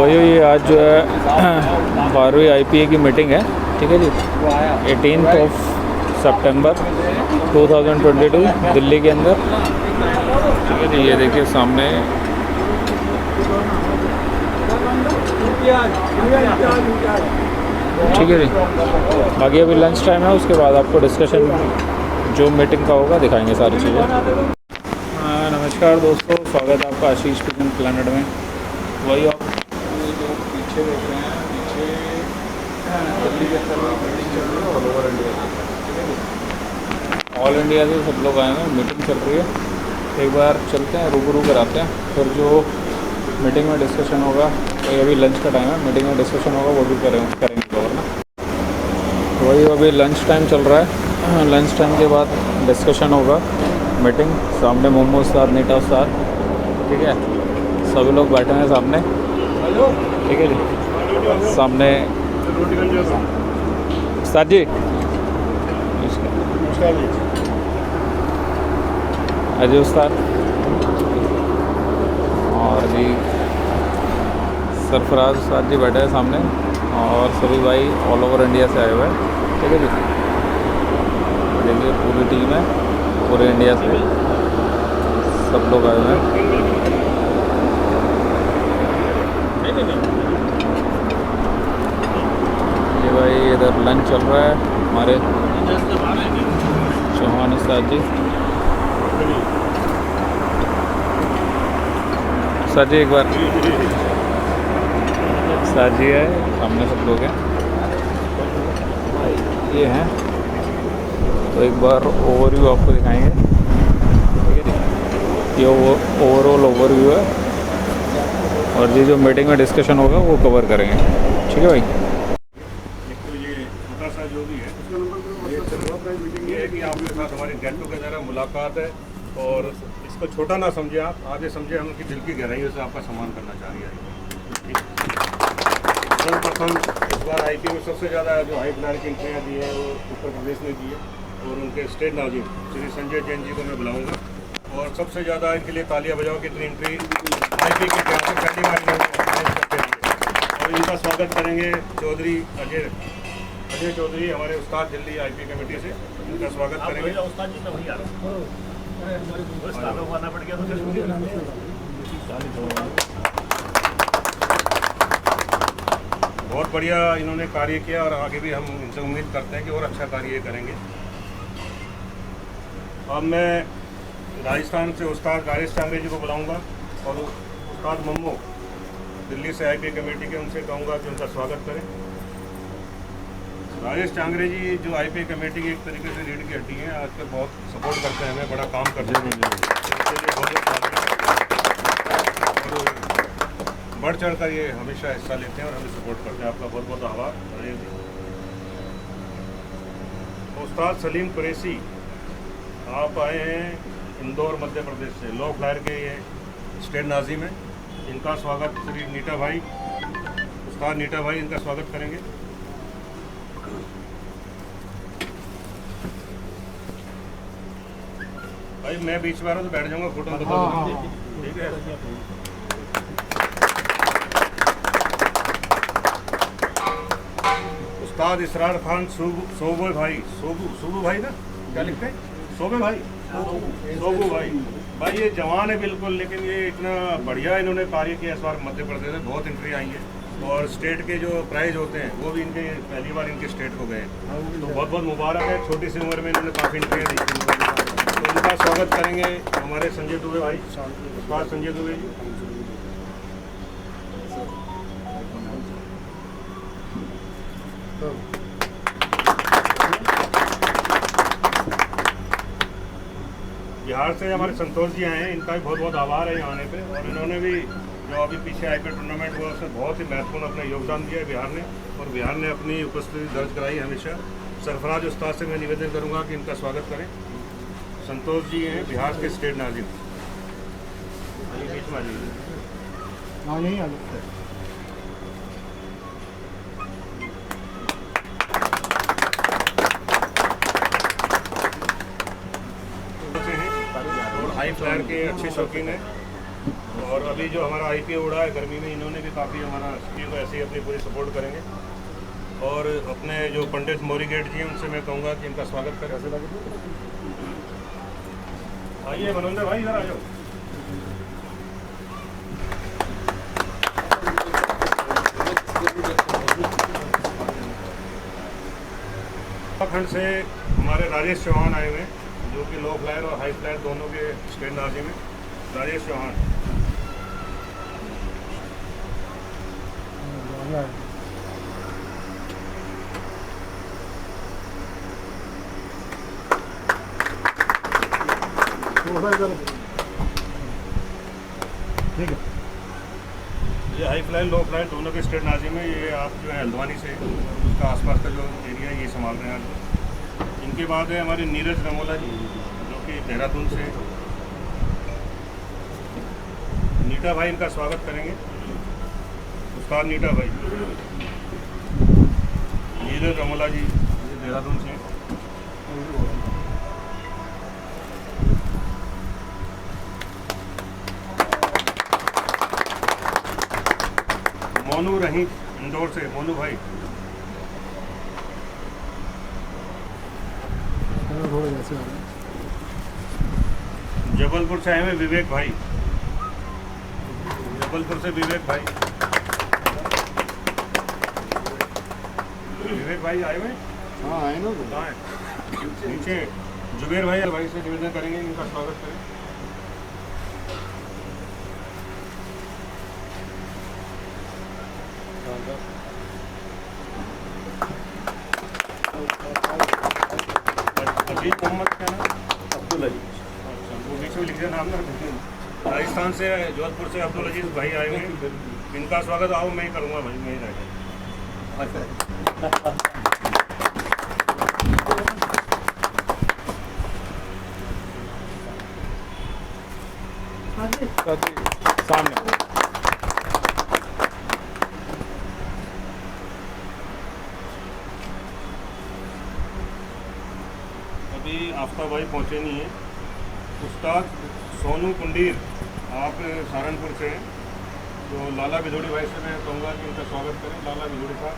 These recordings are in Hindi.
वही आज जो है 12वीं IPA की मीटिंग है, ठीक है जी। 18 सितंबर 2022 दिल्ली के अंदर, ठीक है जी। ये देखिए सामने ठीक है जी। बाकी अभी लंच टाइम है, उसके बाद आपको डिस्कशन जो मीटिंग का होगा दिखाएंगे सारी चीज़ें। नमस्कार दोस्तों, स्वागत है आपका आशीष पिजन प्लैनेट में। वही आप जो पीछे देख रहे हैं, पीछे दिल्ली के अंदर मीटिंग चल रही है ऑल ओवर इंडिया, ठीक है जी। ऑल इंडिया से सब लोग आए हैं, मीटिंग चल रही है। एक बार चलते हैं, रूबरू कराते हैं, फिर जो मीटिंग में डिस्कशन होगा, तो अभी लंच का टाइम है, मीटिंग में डिस्कशन होगा वो भी करेंगे कवर ना। वही अभी लंच टाइम चल रहा है, लंच टाइम के बाद डिस्कशन होगा, मीटिंग। सामने मोमो सर, नीटा सर, ठीक है, सभी लोग बैठे हैं सामने, ठीक है जी। सामने सर जी, अजय उस्ताद और जी सरफराज उस्ताद जी बैठे हैं सामने, और सभी भाई ऑल ओवर इंडिया से आए हुए हैं, ठीक है जी। देखिए पूरी टीम है, पूरे इंडिया से सब लोग आए हुए हैं। ये भाई इधर लंच चल रहा है हमारे चौहान उस्ताद जी। सर जी एक बार, सर जी है सामने, सब लोग हैं ये हैं। तो एक बार ओवरव्यू आपको दिखाएंगे, ठीक है जी। ये ओवरऑल ओवरव्यू है, और ये जो मीटिंग में डिस्कशन होगा वो कवर करेंगे, ठीक है भाई। तो ये छोटा सा जो भी है, ये है कि आपके साथ हमारी गेट टुगेदर है, मुलाकात है, और इसको छोटा ना समझे आप, आगे समझे हम उनकी दिल की गहराइयों से आपका सम्मान करना चाह रही है। सर्वप्रथम इस बार IPA में सबसे ज़्यादा जो हाई प्लान की एंट्रियाँ दी है वो उत्तर प्रदेश ने दी है, और उनके स्टेट नाजिम श्री संजय जैन जी को मैं बुलाऊंगा, और सबसे ज़्यादा इनके लिए तालियां बजाओ कि इतनी एंट्री IPA के इतिहास में पहली बार करते हैं। और इनका स्वागत करेंगे चौधरी अजय चौधरी, हमारे उस्ताद दिल्ली IPA कमेटी से, इनका स्वागत करेंगे। बहुत बढ़िया इन्होंने कार्य किया, और आगे भी हम इनसे उम्मीद करते हैं कि और अच्छा कार्य करेंगे। अब मैं राजस्थान से उस्ताद राजेश चांगरे जी को बुलाऊंगा, और उस्ताद मम्मो दिल्ली से IPA कमेटी के, उनसे कहूँगा कि उनका स्वागत करें। राजेश चांगरे जी जो IPA कमेटी की एक तरीके से रीढ़ की हड्डी हैं, आजकल बहुत सपोर्ट करते हैं हमें, बड़ा काम करते हैं, इसके लिए बहुत बढ़ चढ़ कर ये हमेशा हिस्सा लेते हैं और हमें सपोर्ट करते हैं। आपका बहुत बहुत आभार। उस्ताद सलीम कुरैशी, आप आए हैं इंदौर मध्य प्रदेश से, लो फ्लायर के ये स्टेट नाजिम है, इनका स्वागत श्री नीटा भाई, उस्ताद नीटा भाई, इनका स्वागत करेंगे। भाई मैं बीच में आ रहा हूँ तो बैठ जाऊंगा, फोटो बता, ठीक है। उस्ताद इसरार खान सोबू भाई, सोबू भाई ना, क्या लिखते हैं, सोबे भाई, सोबू भाई। भाई ये जवान है बिल्कुल, लेकिन ये इतना बढ़िया इन्होंने कार्य किया इस बार मध्य प्रदेश में, बहुत एंट्री आई है, और स्टेट के जो प्राइज होते हैं वो भी इनके पहली बार इनके स्टेट को गए, तो बहुत बहुत मुबारक है। छोटी सी उम्र में इन्होंने काफ़ी एंट्रियाँ दी, तो इनका स्वागत करेंगे हमारे संजय दुबे भाई, उस्ताद संजय दुबे जी। बिहार से हमारे संतोष जी आए हैं, इनका भी बहुत बहुत आभार है यहाँ आने पे, और इन्होंने भी जो अभी पीछे IPA टूर्नामेंट हुआ उसमें बहुत ही महत्वपूर्ण अपना योगदान दिया है बिहार ने, और बिहार ने अपनी उपस्थिति दर्ज कराई हमेशा। सरफराज उस्ताद से मैं निवेदन करूँगा कि इनका स्वागत करें। संतोष जी हैं बिहार के स्टेट नाजिम, बीच में आ जाइए। हाई फ्लायर के अच्छे शौकीन हैं, और अभी जो हमारा IPO उड़ा है गर्मी में, इन्होंने भी काफ़ी हमारा स्कीम को ऐसे ही अपनी पूरी सपोर्ट करेंगे। और अपने जो पंडित मोरी गेट जी हैं उनसे मैं कहूँगा कि इनका स्वागत करें। आइए मनोज भाई, इधर आ जाओ। उत्तराखंड से हमारे राजेश चौहान आए हुए हैं, जो कि लो फ्लायर और हाई फ्लायर दोनों के स्टैंड नाजी में। राजेश चौहान ठीक है। ये हाई फ्लायर लो फ्लायर दोनों के स्टेट नाजी में। ये आप जो है हल्द्वानी से उसका आसपास का जो एरिया है ये संभाल रहे हैं आज। इनके बाद है हमारे नीरज रमोला जी, जो कि देहरादून से। नीटा भाई, इनका स्वागत करेंगे। उस्ताद नीटा भाई। नीरज रमोला जी, ये देहरादून से। मोनू रही इंदौर से, मोनू भाई। जबलपुर से आए हुए विवेक भाई। जबलपुर से विवेक भाई। विवेक भाई आए हुए? हाँ आए ना। कहाँ है? नीचे। जुबेर भाई से निवेदन करेंगे, इनका स्वागत करें। अजीत मोहम्मद का नाम अब्दुल अजीज। अच्छा, वो बीच में लिख दिया नाम ना। राजस्थान से, जोधपुर से अब्दुल अजीज भाई आए हुए हैं। इनका स्वागत आओ मैं ही करूँगा भाई, मैं ही रहेगा। सामने अभी आफ्ताब भाई पहुँचे नहीं है। उस्ताद सोनू कुंडीर, आप सहारनपुर से हैं, तो लाला भिदोड़ी भाई से मैं कहूँगा कि इनका स्वागत करें। लाला भिदोड़ी साहब,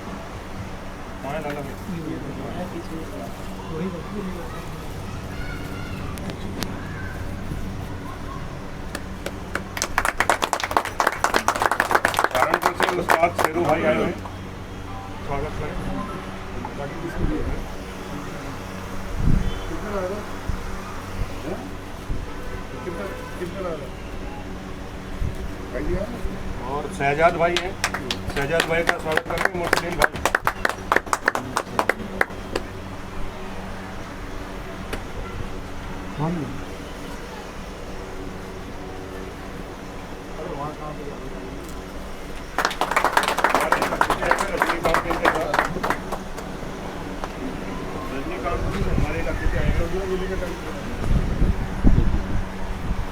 कहाँ है लाला भाई? सहारनपुर से उस्ताद शेरू भाई आए हुए हैं, स्वागत करें। और शहजाद भाई हैं, शहजाद भाई का स्वागत करेंगे। मुस्लिम भाई।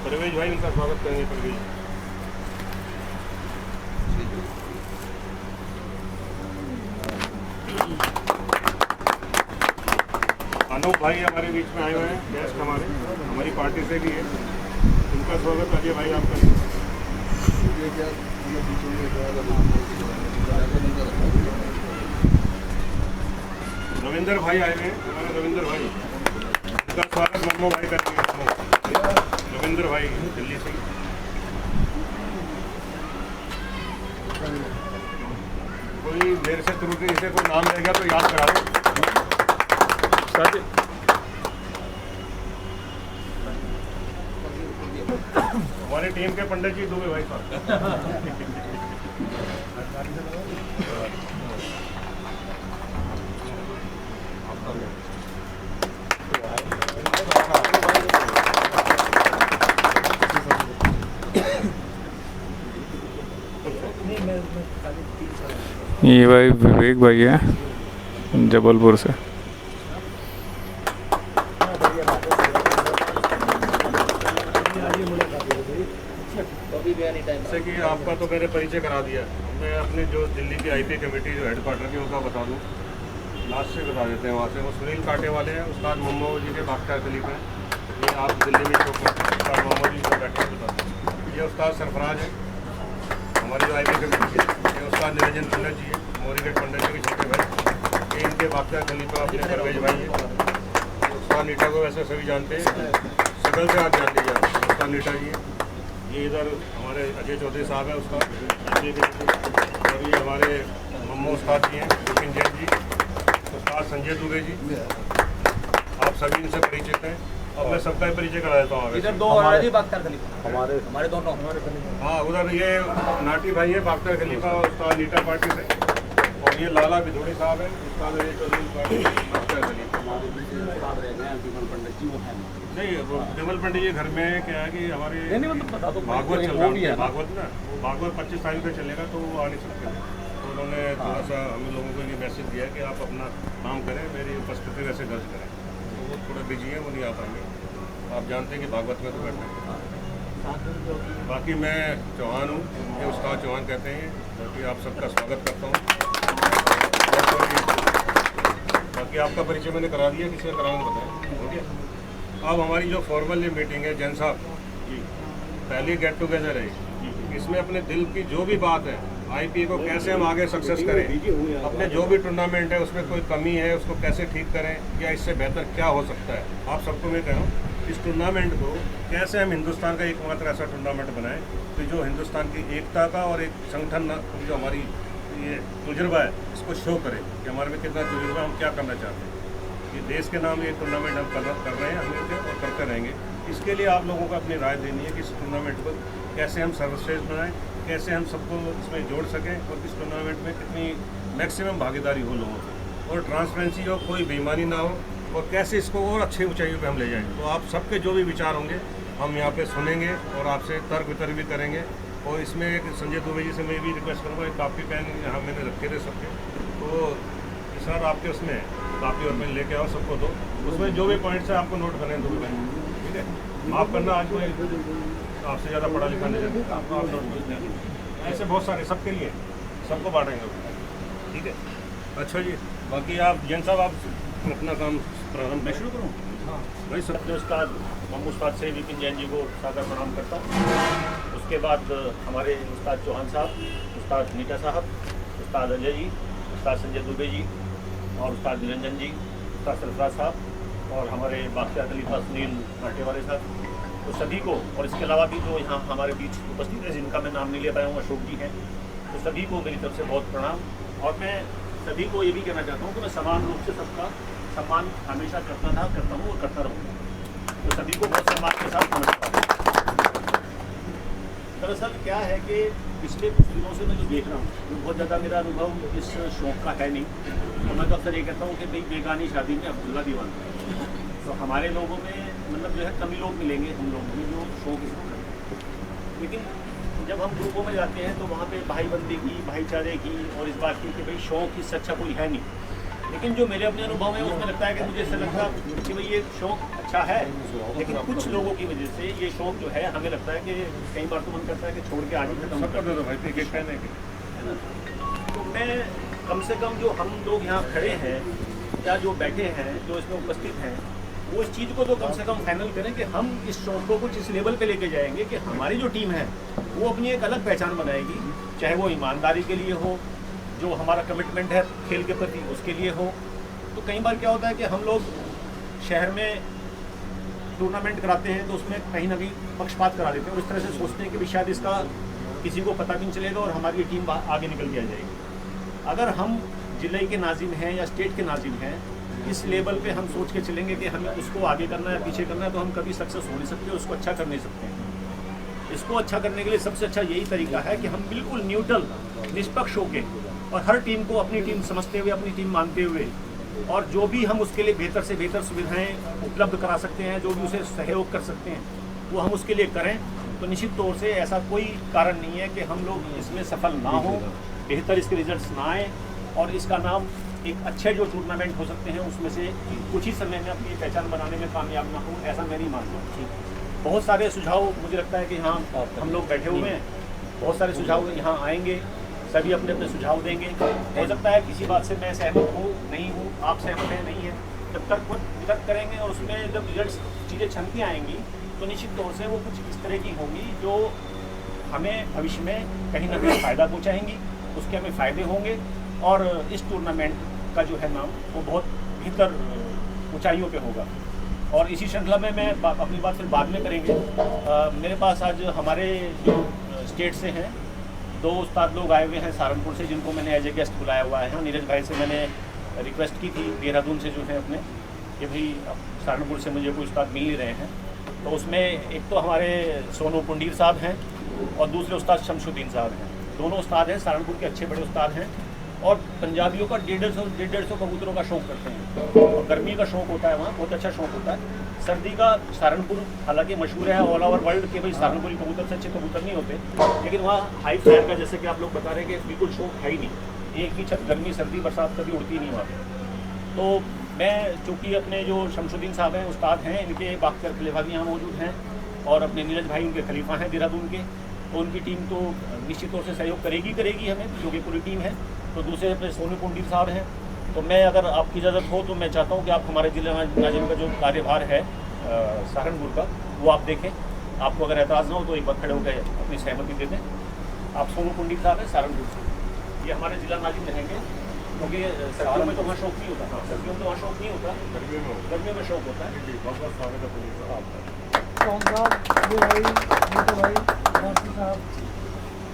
परवेज भाई, उनका स्वागत करेंगे। परवेज अनूप भाई हमारे बीच में आए हुए हैं, गेस्ट हमारी पार्टी से भी है। उनका स्वागत अजय भाई आप करेंगे। रविंदर भाई आए हुए हैं, हमारे रविंदर भाई। उनका स्वागत मनमो भाई करेंगे। रविंदर भाई दिल्ली से। कोई मेरे से त्रुटि से कोई नाम रह गया तो याद करा दो। हमारी टीम के पंडित जी दुबे भाई साहब। ये भाई विवेक भाई है, जबलपुर से। जैसे कि आपका तो मैंने परिचय करा दिया, मैं अपने जो दिल्ली की IP कमेटी जो हेडक्वार्टर की उनका बता दूं। लास्ट से बता देते हैं। वहाँ से वो सुनील कांटे वाले हैं, उस्ताद मोहम्मद जी के बाख्तार खलीफ हैं। ये आप दिल्ली में जो उस्ताद मोहम्मद जी को बैठे बता दें। ये उस्ताद सरफराज है, हमारी जो IB कमेटी है, ये उस्ताद निरंजन पंडित जी है, मोरीगेट पंडित जी के छोटे भाई, ये इनके बाख्या खलीफा अपने परवेज भाई है। उस्ताद नीटा को वैसे सभी जानते हैं, शकल से आप जान लीजिए, उस्ताद नीटा जी है। ये इधर हमारे अजय चौधरी साहब है उस्ताद, और ये हमारे मम्मू उस्ताद जी हैं, विपिन जैन जी, उस्ताद संजय दुबे जी, आप सभी इनसे परिचित हैं। अब मैं सबका ही परिचय करा देता हूँ। इधर दो जी बाख्तर खलीफा हमारे दोनों हाँ, उधर ये नाटी भाई है बाख्तर खलीफा उस्ताद नीटा पार्टी से, और ये लाला भिदोड़ी साहब है उस्ताद अजय चौधरी पार्टी बाख्तर खलीफा। नहीं, वो विमल पंडित जी घर में क्या है कि हमारे भागवत चल रहा है, भागवत 25 तारीख में चलेगा, तो वो आ नहीं सकते। तो उन्होंने थोड़ा सा हम लोगों को ये मैसेज दिया कि आप अपना काम करें, मेरी उपस्थिति वैसे दर्ज करें। तो वो थोड़ा बिजी है, वो नहीं आ पाएंगे। आप जानते हैं कि भागवत में तो बैठना है। बाकी मैं चौहान हूँ, ये उस्ताद चौहान कहते हैं। बाकी आप सबका स्वागत करता हूँ। बाकी आपका परिचय मैंने करा दिया, किसी का कराना बताया, ठीक है। अब हमारी जो फॉर्मल मीटिंग है जैन साहब, पहली गेट टुगेदर है, इसमें अपने दिल की जो भी बात है, IPA को कैसे हम आगे सक्सेस करें, अपने जो भी टूर्नामेंट है उसमें कोई कमी है उसको कैसे ठीक करें, या इससे बेहतर क्या हो सकता है। आप सबको मैं कह रहा हूँ, इस टूर्नामेंट को कैसे हम हिंदुस्तान का एकमात्र ऐसा टूर्नामेंट बनाएं कि जो हिंदुस्तान की एकता का और एक संगठन जो हमारी ये तजुर्बा है इसको शो करे कि हमारे में कितना तजुर्बा, हम क्या करना चाहते हैं। ये देश के नाम ये टूर्नामेंट हम कर रहे हैं, हम लोग और करते रहेंगे। इसके लिए आप लोगों को अपनी राय देनी है कि इस टूर्नामेंट को कैसे हम सर्वश्रेष्ठ बनाएं, कैसे हम सबको इसमें जोड़ सकें, और इस टूर्नामेंट में कितनी मैक्सिमम भागीदारी हो लोगों की, और ट्रांसपेरेंसी हो, कोई बेईमानी ना हो, और कैसे इसको और अच्छी ऊंचाइयों पे हम ले जाएं। तो आप सबके जो भी विचार होंगे हम यहाँ पे सुनेंगे और आपसे तर्क वितर्क भी करेंगे। और इसमें एक संजय दुबे जी से मैं भी रिक्वेस्ट करूँगा, एक कापी पेन यहाँ मैंने रखे थे सबके, तो सर आपके उसमें कापी और पेन लेके आओ, सबको दो, उसमें जो भी पॉइंट्स है आपको नोट करने दो, ठीक है। माफ़ करना, आज मैं आपसे ज़्यादा पढ़ा लिखा नहीं जानता, आपको आप नोट करते हैं। ऐसे बहुत सारे सबके लिए, सबको बांटेंगे, ठीक है। अच्छा जी, बाकी आप जैन साहब आप अपना काम प्रारंभ। मैं शुरू करूँ? हाँ भाई, अपने उस्ताद मम्मू उस्ताद से विपिन जैन जी को सादर प्रणाम करता हूँ। उसके बाद हमारे उस्ताद चौहान साहब, उस्ताद नीटा साहब, उस्ताद अजय जी, उस्ताद संजय दुबे जी, और उस्ताद निरंजन जी, उस्ताद सरफराज साहब, और हमारे बाख्या खलीफा सुनील नाटेवाले साहब, तो सभी को, और इसके अलावा भी जो यहाँ हमारे बीच उपस्थित है जिनका मैं नाम नहीं ले पाया हूँ, अशोक जी हैं, तो सभी को मेरी तरफ से बहुत प्रणाम। और मैं सभी को ये भी कहना चाहता हूँ कि मैं समान रूप से सबका सम्मान हमेशा करता था, करता हूँ और करता रहूँगा। तो सभी को बहुत सम्मान के साथ नमस्कार। दरअसल क्या है कि पिछले कुछ दिनों से मैं जो देख रहा हूँ, तो बहुत ज़्यादा मेरा अनुभव इस शौक़ का है नहीं, तो मैं तो अक्सर ये कहता हूँ कि भाई बेगानी शादी में अब्दुल्ला दीवाना। तो हमारे लोगों में मतलब जो है कम ही लोग मिलेंगे हम लोगों में जो शौक़ इसको करते हैं। लेकिन जब हम ग्रुपों में जाते हैं तो वहाँ पे भाईबंदी की, भाईचारे की, और इस बात की कि भाई शौक़ इससे अच्छा कोई है नहीं। लेकिन जो मेरे अपने अनुभव में उसमें लगता है कि मुझे ऐसा लगता है कि भाई ये शौक़ अच्छा है, लेकिन कुछ लोगों की वजह से ये शौक़ जो है हमें लगता है कि कई बार तो मन करता है कि छोड़ के आगे खत्म कर दो भाई, एक कहने के, है ना। तो मैं कम से कम जो हम लोग यहाँ खड़े हैं या जो बैठे हैं, जो इसमें उपस्थित हैं, वो इस चीज़ को तो कम से कम फाइनल करें कि हम इस शौक़ को कुछ इस लेवल पे लेके जाएंगे कि हमारी जो टीम है वो अपनी एक अलग पहचान बनाएगी, चाहे वो ईमानदारी के लिए हो, जो हमारा कमिटमेंट है खेल के प्रति उसके लिए हो। तो कई बार क्या होता है कि हम लोग शहर में टूर्नामेंट कराते हैं तो उसमें कहीं ना कहीं पक्षपात करा देते हैं, और इस तरह से सोचते हैं कि शायद इसका किसी को पता भी नहीं चलेगा और हमारी टीम आगे निकल के आ जाएगी। अगर हम जिले के नाजिम हैं या स्टेट के नाजिम हैं, इस लेवल पे हम सोच के चलेंगे कि हमें उसको आगे करना है पीछे करना है, तो हम कभी सक्सेस हो नहीं सकते, उसको अच्छा कर नहीं सकते। इसको अच्छा करने के लिए सबसे अच्छा यही तरीका है कि हम बिल्कुल न्यूट्रल, निष्पक्ष होके, और हर टीम को अपनी टीम समझते हुए, अपनी टीम मानते हुए, और जो भी हम उसके लिए बेहतर से बेहतर सुविधाएं उपलब्ध करा सकते हैं, जो भी उसे सहयोग कर सकते हैं, वो हम उसके लिए करें। तो निश्चित तौर से ऐसा कोई कारण नहीं है कि हम लोग इसमें सफल ना हो, बेहतर इसके रिजल्ट्स ना आए, और इसका नाम एक अच्छे जो टूर्नामेंट हो सकते हैं उसमें से कुछ ही समय में अपनी पहचान बनाने में कामयाब ना हो, ऐसा मैं नहीं मानता। बहुत सारे सुझाव मुझे लगता है कि यहाँ हम लोग बैठे हुए हैं, बहुत सारे सुझाव यहाँ आएंगे, सभी अपने अपने सुझाव देंगे। हो सकता है किसी बात से मैं सहमत हूँ, नहीं हूँ, आप सहमत हैं, नहीं है, जब तक वो वितर्क करेंगे और उसमें जब रिजल्ट चीज़ें छनती आएंगी तो निश्चित तौर से वो कुछ इस तरह की होंगी जो हमें भविष्य में कहीं ना कहीं फ़ायदा पहुँचाएंगी, उसके हमें फ़ायदे होंगे और इस टूर्नामेंट का जो है नाम वो बहुत बेहतर ऊंचाइयों पे होगा। और इसी श्रृंखला में मैं अपनी बात फिर बाद में करेंगे। मेरे पास आज हमारे जो स्टेट से हैं 2 उस्ताद लोग आए हुए हैं सहारनपुर से, जिनको मैंने एज ए गेस्ट बुलाया हुआ है। नीरज भाई से मैंने रिक्वेस्ट की थी देहरादून से जो है अपने कि भाई सहारनपुर से मुझे कोई उस्ताद मिल नहीं रहे हैं, तो उसमें एक तो हमारे सोनू पुंडीर साहब हैं और दूसरे उस्ताद शमशुद्दीन साहब हैं। दोनों उस्ताद हैं, सहारनपुर के अच्छे बड़े उस्ताद हैं और पंजाबियों का 150 कबूतरों का शौक़ करते हैं और गर्मी का शौक़ होता है वहाँ, बहुत अच्छा शौक़ होता है। सर्दी का सहारनपुर हालांकि मशहूर है ऑल ओवर वर्ल्ड के, भाई सहारनपुरी कबूतर से अच्छे कबूतर नहीं होते, लेकिन वहाँ हाई फ्लायर का जैसे कि आप लोग बता रहे हैं कि बिल्कुल शौक़ है ही नहीं, एक ही छत गर्मी सर्दी बरसात कभी उड़ती नहीं वहाँ पर। तो मैं चूँकि अपने जो शमशुद्दीन साहब हैं उस्ताद हैं, इनके बाख्तर खलीफा भी यहाँ मौजूद हैं और अपने नीरज भाई उनके खलीफा हैं देहरादून के, तो उनकी टीम तो निश्चित तौर से सहयोग करेगी हमें, क्योंकि पूरी टीम है। तो दूसरे अपने सोनू पुंडीर साहब हैं। तो मैं अगर आपकी इजाज़त हो तो मैं चाहता हूँ कि आप हमारे जिला नाजिम का जो कार्यभार है सहारनपुर का वो आप देखें। आपको अगर एतराज़ ना हो तो एक बार खड़े होकर अपनी सहमति दे दें। आप सोनू पुंडीर साहब हैं सहारनपुर से, ये हमारे जिला नाजिम रहेंगे, क्योंकि सर्दियों में तो वहाँ शौक़ नहीं होता, सर्दियों में तो वहाँ शौक़ नहीं होता, गर्मियों में शौक़ होता है। बहुत बहुत स्वागत है पुंडीर साहब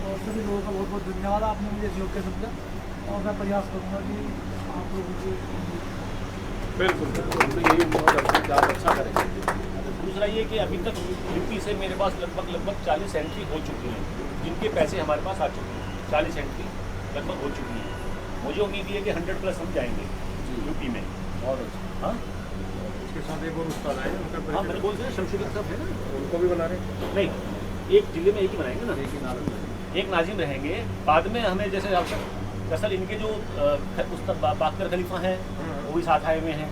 और सभी लोगों का बहुत बहुत धन्यवाद, आपने मुझे सहयोग कर समझा और मैं प्रयास करूँगा कि आप लोग मुझे बिल्कुल हम तो यही उम्मीद करते हैं कि आप अच्छा करेंगे। दूसरा ये कि अभी तक यूपी से मेरे पास लगभग 40 एंट्री हो चुकी हैं, जिनके पैसे हमारे पास आ चुके हैं। 40 एंट्री लगभग हो चुकी है। मुझे उम्मीद है कि 100+ हम जाएंगे यूपी में। और हाँ, इसके साथ एक और उस्ताद आए उनका हाँ मेरे बोल से शमशुद्दीन साहब है ना, उनको भी बना रहे नहीं एक जिले में एक ही बनाएंगे ना, एक नाजिम रहेंगे। बाद में हमें जैसे असल इनके जो बाकर खलीफा हैं वो भी साथ आए हुए हैं,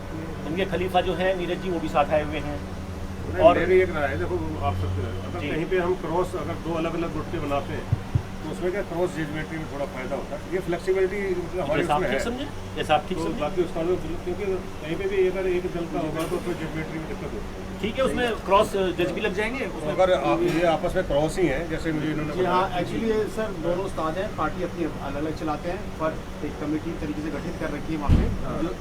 इनके खलीफा जो हैं नीरज जी वो भी साथ आए हुए हैं। और मेरी एक राय है, देखो आप सबसे अगर कहीं पे हम क्रॉस अगर 2 अलग-अलग गुट्टे बनाते हैं तो उसमें क्या क्रॉस जियोमेट्री में थोड़ा फायदा होता है। ये फ्लेक्सिबिलिटी हमारे उसमें है। समझे जैसा आप ठीक तो समझे, बाकी उस्तादों क्योंकि कहीं पे भी अगर एक दल का होगा तो फिर जियोमेट्री में दिक्कत होती है। ठीक है, उसमें क्रॉस जज भी लग जाएंगे तो अगर आप ये आपस में क्रॉस ही हैं जैसे मुझे इन्होंने जी हाँ, एक्चुअली सर दोनों उस्ताद हैं, पार्टी अपनी अलग अलग चलाते हैं, पर एक कमेटी तरीके से गठित कर रखी है वहाँ पे जो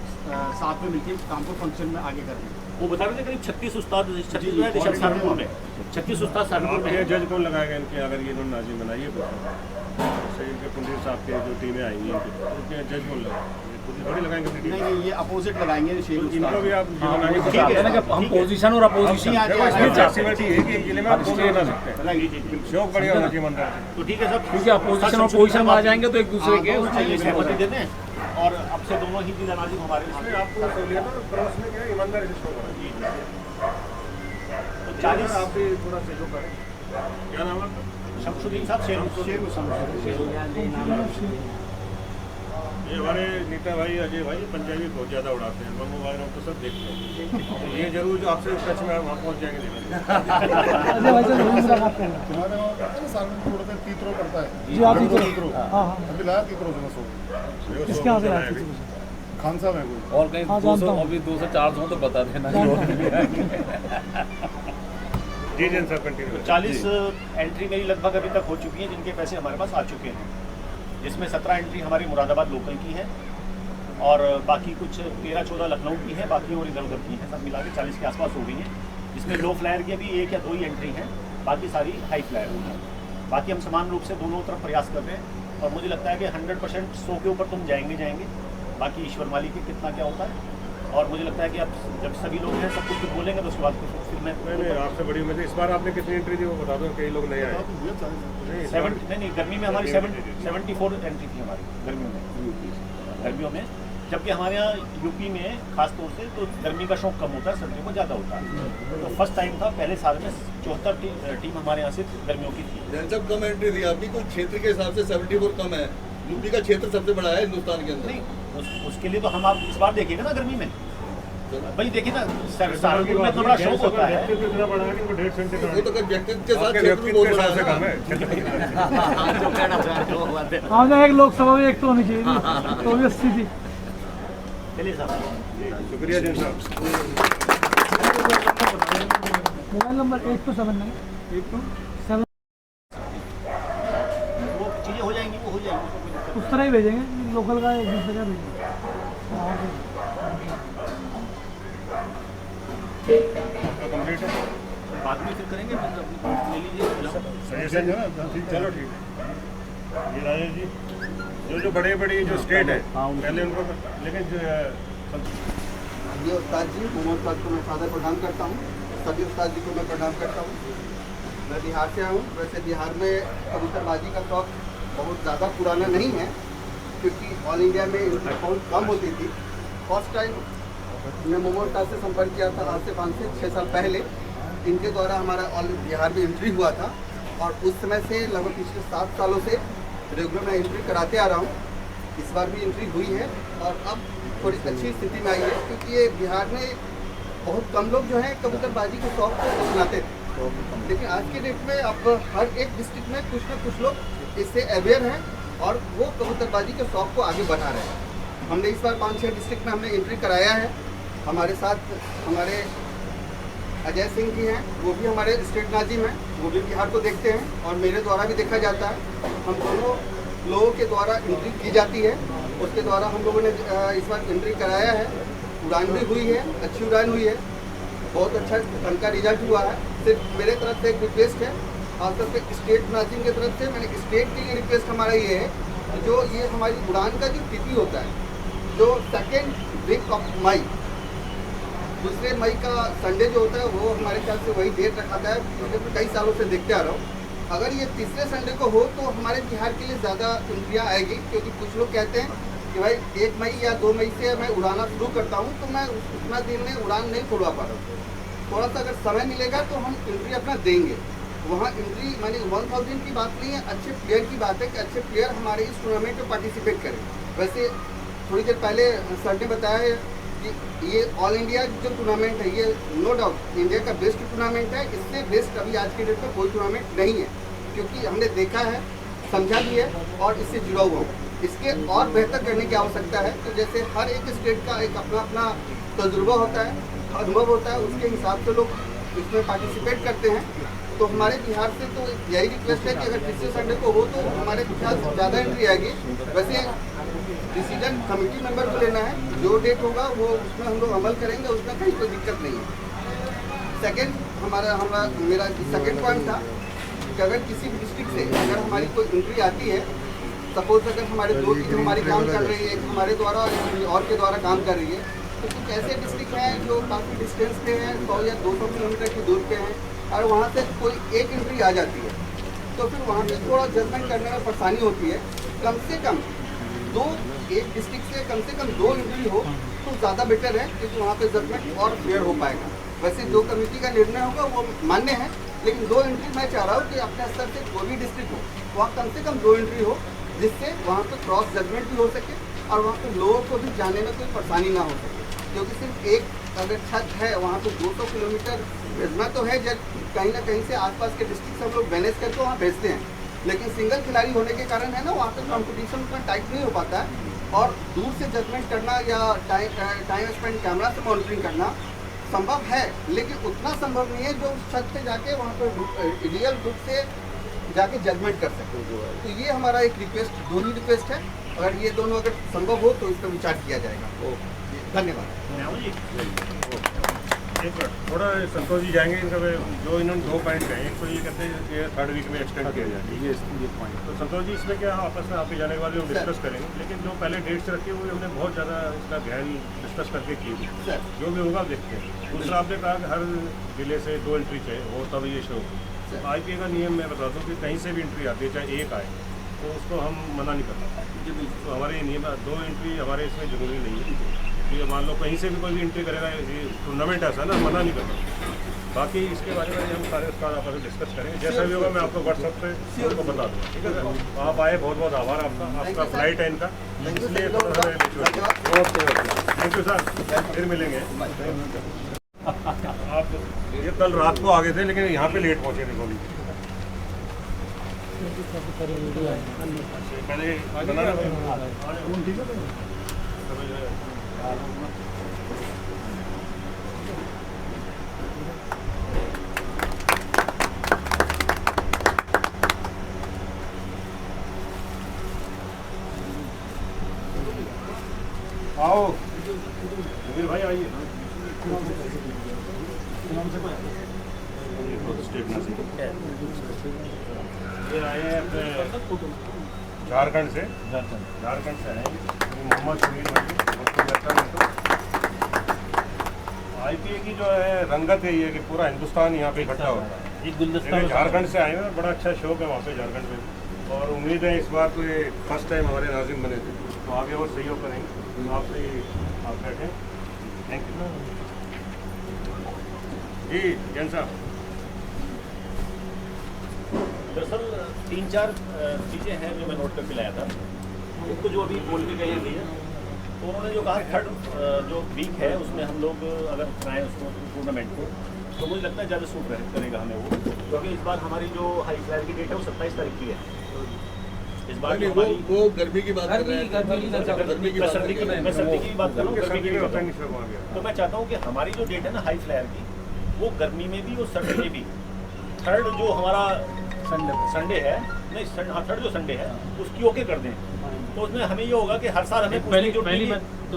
साथ में मिलकर काम को फंक्शन में आगे कर रहे हैं। वो बता रहे थे करीब 36 उस्ताद सहारनपुर में 36 उस्ताद सहारनपुर में ये है। जज कौन लगाएगा इनके, अगर ये इन्होंने नाजिम बनाइए जैसे इनके पुंडीर साहब के जो टीमें आएंगी उनके जज कौन लगाएंगे, थोड़ी लगाएंगे अपनी नहीं टीम। नहीं, ये अपोजिट लगाएंगे शेख इनको भी आप जो बनाएंगे ठीक है ना, कि हम पोजीशन और अपोजिशन देखो इसमें फ्लेक्सिबिलिटी है कि एक जिले में आप दो बना सकते हैं। जी जी जी। शौक बढ़िया होना चाहिए मंदिर से। तो ठीक है सब, क्योंकि अपोजिशन और पोजीशन में आ जाएंगे तो एक दूसरे के चाहिए सहमति देते हैं और अब से दोनों ही जिला नाजिम हमारे इसमें आपको सहूलियत है, क्रॉस में क्या है ईमानदारी से शौक होना चाहिए। तो 40 आप भी थोड़ा सहयोग करें। क्या नाम है आपका? शमशुद्दीन साहब ये हमारे नीता भाई अजय भाई पंजाबी बहुत ज़्यादा उड़ाते हैं, मैं मोबाइल तो सब देखते हैं। तो ये जरूर जो आपसे टच में वहाँ पहुँच जाएंगे देखिए। अजय भाई से जरूर मुलाकात करना। तुम्हारे वहाँ पे ना साल में थोड़ा सा तीतरो पड़ता है। जी आप तीतरो, हाँ हाँ, अभी लाया तीतरो से मसो इसके यहाँ से लाया तीतरो से। खान साहब है कोई। और कहीं हाँ, 200 जानता हूँ। अभी 200-400 तो बता देना। जी जन सर कंटिन्यू। 40 एंट्री मेरी लगभग अभी तक हो चुकी है, जिनके पैसे हमारे पास आ चुके हैं, जिसमें 17 एंट्री हमारी मुरादाबाद लोकल की है और बाकी कुछ 13-14 लखनऊ की है, बाकी और इधर उधर की है, सब मिला के 40 के आसपास हो गई है। जिसमें लो फ्लायर की अभी 1 या 2 ही एंट्री हैं, बाकी सारी हाई फ्लायर हुई हैं। बाकी हम समान रूप से दोनों तरफ प्रयास कर रहे हैं और मुझे लगता है कि 100% 100 के ऊपर तुम जाएंगे। बाकी ईश्वर मालिक की कितना क्या होता है, और मुझे लगता है कि अब जब सभी लोग हैं सब कुछ बोलेंगे तो उसके बाद फिर मैं नहीं आपसे बड़ी उम्मीद है। इस बार आपने कितनी एंट्री दी वो बता दो, कई लोग नए आए। नहीं गर्मी में हमारी 74 एंट्री थी हमारी गर्मियों में, जबकि हमारे यहाँ यूपी में खास तौर से तो गर्मी का शौक कम होता है, सर्दियों में ज़्यादा होता है। तो फर्स्ट टाइम था, पहले साल में 74 टीम हमारे यहाँ से गर्मियों की थी। जब कम एंट्री थी आपकी, कुछ क्षेत्र के हिसाब से 74 कम है। यूपी का क्षेत्र सबसे बड़ा है हिंदुस्तान के अंदर। नहीं उसके लिए तो हम आप इस बार देखिएगा ना गर्मी में, भाई देखिए ना सहारनपुर में इतना बड़ा शौक होता है। इतना बड़ा है कि वो 1.5 सेंटीमीटर वो तो अगर व्यक्तित्व के साथ आपके क्षेत्र व्यक्तित्व बहुत के बड़ा हिसाब से है कम ना। है। हाँ ना, एक लोकसभा में एक तो होनी चाहिए थी, तो भी 80 थी। चलिए साहब, शुक्रिया जन साहब। मोबाइल नंबर 8279 8279 उस तरह ही भेजेंगे, लोकल का एक दूसरे का भेजेंगे। और कंप्लीट है बाद में फिर करेंगे, फिर अपनी पॉइंट ले लीजिए, फिलहाल। सजेशन है ना, ठीक, चलो ठीक है। ये राजेश जी, जो बड़े बड़ी जो स्टेट है पहले उनको, लेकिन ये उस्ताद जी मोहम्मद उस्ताद को मैं सादर प्रणाम करता हूँ, सभी उस्ताद जी को मैं प्रणाम करता हूँ। मैं बिहार से आया हूँ। वैसे बिहार में कबूतरबाजी का शौक बहुत ज़्यादा पुराना नहीं है, क्योंकि ऑल इंडिया में इनकी बहुत कम होती थी। फर्स्ट टाइम मैं मोहम्मद उस्ताद से संपर्क किया था आज से 5 से 6 साल पहले। इनके द्वारा हमारा ऑल बिहार में एंट्री हुआ था, और उस समय से लगभग पिछले 7 सालों से रेगुलर मैं एंट्री कराते आ रहा हूँ। इस बार भी एंट्री हुई है, और अब थोड़ी अच्छी स्थिति में आई है, क्योंकि ये बिहार में बहुत कम लोग जो हैं कबूतरबाजी के शौक को अपनाते थे। लेकिन आज के डेट में अब हर एक डिस्ट्रिक्ट में कुछ ना कुछ लोग इससे अवेयर हैं, और वो कबूतरबाजी के शौक को आगे बढ़ा रहे हैं। हमने इस बार 5-6 डिस्ट्रिक्ट में हमने एंट्री कराया है। हमारे साथ हमारे अजय सिंह जी हैं, वो भी हमारे स्टेट नाजिम हैं, वो भी बिहार को देखते हैं, और मेरे द्वारा भी देखा जाता है। हम दोनों लोगों के द्वारा एंट्री की जाती है। उसके द्वारा हम लोगों ने इस बार एंट्री कराया है। उड़ान भी हुई है, अच्छी उड़ान हुई है, बहुत अच्छा उनका रिजल्ट हुआ है। सिर्फ मेरे तरफ से एक रिक्वेस्ट है, खासतौर पे स्टेट नाजिम की तरफ से मैंने स्टेट के लिए रिक्वेस्ट हमारा ये है कि जो ये हमारी उड़ान का जो तिथि होता है, जो 2nd वीक ऑफ मई, 2 मई का संडे जो होता है, वो हमारे ख्याल से वही डेट रखा था, क्योंकि मैं कई सालों से देखते आ रहा हूँ। अगर ये 3रे संडे को हो तो हमारे बिहार के लिए ज़्यादा एंट्रियाँ आएगी, क्योंकि कुछ लोग कहते हैं कि भाई 1 मई या 2 मई से मैं उड़ाना शुरू करता हूँ, तो मैं उतना दिन में उड़ान नहीं छोड़वा पा रहा हूँ। थोड़ा सा अगर समय मिलेगा तो हम एंट्री अपना देंगे। वहाँ एंट्री मानी 1000 की बात नहीं है, अच्छे प्लेयर की बात है कि अच्छे प्लेयर हमारे इस टूर्नामेंट में पार्टिसिपेट करें। वैसे थोड़ी देर पहले सर ने बताया है कि ये ऑल इंडिया जो टूर्नामेंट है, ये नो डाउट इंडिया का बेस्ट टूर्नामेंट है। इससे बेस्ट अभी आज के डेट में कोई टूर्नामेंट नहीं है, क्योंकि हमने देखा है, समझा भी है, और इससे जुड़ा हुआ हूँ। इसके और बेहतर करने की आवश्यकता है। तो जैसे हर एक स्टेट का एक अपना अपना तजुर्बा होता है, अनुभव होता है, उसके हिसाब से लोग इसमें पार्टिसिपेट करते हैं। तो हमारे बिहार से तो यही रिक्वेस्ट है कि अगर 3 संडे को हो तो हमारे ख्याल से ज़्यादा एंट्री आएगी। वैसे डिसीजन कमेटी मेंबर को लेना है, जो डेट होगा वो उसमें हम लोग अमल करेंगे, उसमें कहीं कोई दिक्कत नहीं है। सेकेंड मेरा सेकेंड पॉइंट था कि अगर किसी भी डिस्ट्रिक्ट से अगर हमारी कोई एंट्री आती है, सपोज अगर हमारे 2 टीम हमारी काम कर रही है, एक हमारे द्वारा और के द्वारा काम कर रही है, तो कुछ ऐसे डिस्ट्रिक्ट हैं जो काफ़ी डिस्टेंस पे हैं, 100 या 200 किलोमीटर की दूर पे हैं, और वहाँ से कोई एक एंट्री आ जाती है, तो फिर वहाँ पे थोड़ा जजमेंट करने में परेशानी होती है। कम से कम एक डिस्ट्रिक्ट से कम 2 एंट्री हो तो ज़्यादा बेटर है, क्योंकि वहाँ पे जजमेंट और क्लियर हो पाएगा। वैसे जो कमेटी का निर्णय होगा वो मान्य है, लेकिन 2 एंट्री मैं चाह रहा हूँ कि अपने स्तर से कोई भी डिस्ट्रिक्ट हो, वहाँ कम से कम 2 एंट्री हो, जिससे वहाँ पर क्रॉस जजमेंट भी हो सके, और वहाँ पे लोगों को भी जाने में कोई परेशानी ना हो सके। क्योंकि सिर्फ एक अगर छत है, वहाँ पे 200 किलोमीटर भेजना तो है, जब कहीं ना कहीं से आसपास के डिस्ट्रिक्ट से हम लोग मैनेज करके वहाँ भेजते हैं, लेकिन सिंगल खिलाड़ी होने के कारण है ना, वहाँ पे कंपटीशन उतना टाइट नहीं हो पाता है, और दूर से जजमेंट करना या टाइम स्पेंड कैमरा से मॉनिटरिंग करना संभव है, लेकिन उतना संभव नहीं है जो उस छत पे जाके वहाँ पर रियल रूप से जाके जजमेंट कर सकते हैं। तो ये हमारा एक रिक्वेस्ट, 2 ही रिक्वेस्ट है। अगर ये दोनों अगर संभव हो तो इस पर विचार किया जाएगा। धन्यवाद। एक मिनट, थोड़ा संतोष जी जाएंगे इनका, जो इन्होंने 2 पॉइंट कहे, एक तो ये कहते हैं कि 3rd वीक में एक्सटेंड किया जाए, ये पॉइंट। तो संतोष जी इसमें क्या आपस में आपके जाने के बाद हम डिस्कस करेंगे, लेकिन जो पहले डेट्स रखी हुई हमने बहुत ज़्यादा इसका गहन डिस्कस करके की, जो भी होगा देखते हैं। दूसरा आपने कहा कि हर जिले से 2 एंट्री चाहिए हो तब ये शो। IPA का नियम मैं बता दूँ कि कहीं से भी एंट्री आती है, चाहे एक आए, तो उसको हम मना नहीं करते। तो हमारे नियम 2 एंट्री हमारे इसमें जरूरी नहीं है। तो ये मान लो कहीं से भी कोई भी एंट्री करेगा, ये टूर्नामेंट ऐसा ना, मना नहीं करता। बाकी इसके बारे में हम सारे उसका आपस में डिस्कस करेंगे, जैसा भी होगा मैं आपको व्हाट्सएप पे आपको बता दूँगा, ठीक है सर। आप आए, बहुत बहुत आभार आपका फ्लाइट है इनका, इसलिए थैंक यू सर, फिर मिलेंगे। आप ये कल रात को आ गए थे, लेकिन यहाँ पे लेट पहुँचे थे गोली। पहले आओ सुधीर भाई आइए। ये आए हैं अपने झारखंड से आए हैं। मोहम्मद सुनील भाई IPA की जो है रंगत है ये कि पूरा हिंदुस्तान यहाँ पे इकट्ठा होता है। लेकिन झारखंड से आए हैं, बड़ा अच्छा शौक है वहाँ पे झारखंड में, और उम्मीद है इस बार तो ये फर्स्ट टाइम हमारे नाज़िम बने थे, तो आगे और सहयोग करेंगे। तो आपसे आप बैठें। थैंक यू जी जैन साहब। दरअसल 3-4 चीज़ें हैं जो मैं नोट करके लाया था। एक तो जो अभी बोल के गए भैया, तो उन्होंने जो कहा थर्ड जो वीक है उसमें हम लोग अगर कराएँ उसको टूर्नामेंट को, तो मुझे लगता है ज़्यादा सूट करेगा हमें वो, क्योंकि इस बार हमारी जो हाई फ्लायर की डेट है वो 27 तारीख की है। इस बार जो हमारी वो गर्मी की बात कर रहे हैं, मैं सर्दी की बात कर रहा हूँ, गर्मी की भी बात कर रहा हूँ। वहाँ गया तो मैं चाहता हूँ कि हमारी जो डेट है ना हाई फ्लायर की, वो गर्मी में भी और सर्दी में भी, थर्ड जो हमारा संडे है, नहीं थर्ड जो संडे है उसकी ओके कर दें। तो उसमें हमें ये होगा कि हर साल हमें पहली बात तो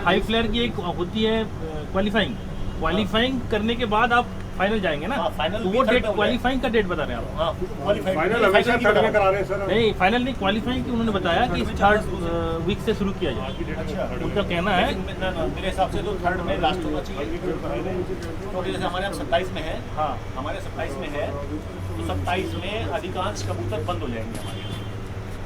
हाई फ्लेयर की एक होती है क्वालिफाइंग करने के बाद आप फाइनल जाएंगे ना। हाँ, फाइनल तो वो डेट क्वालिफाइंग का डेट बता रहे हैं आप। हाँ, फाइनल हमेशा थर्ड में करा रहे हैं सर। नहीं फाइनल नहीं, क्वालिफाइंग की उन्होंने बताया कि थर्ड वीक से शुरू किया जाए। अच्छा, उनका कहना है मेरे हिसाब से तो थर्ड में लास्ट होना चाहिए, क्योंकि जैसे हमारे यहाँ 27 में है। हाँ, हमारे 27 में है, तो 27 में अधिकांश कबूतर बंद हो जाएंगे हमारे यहाँ।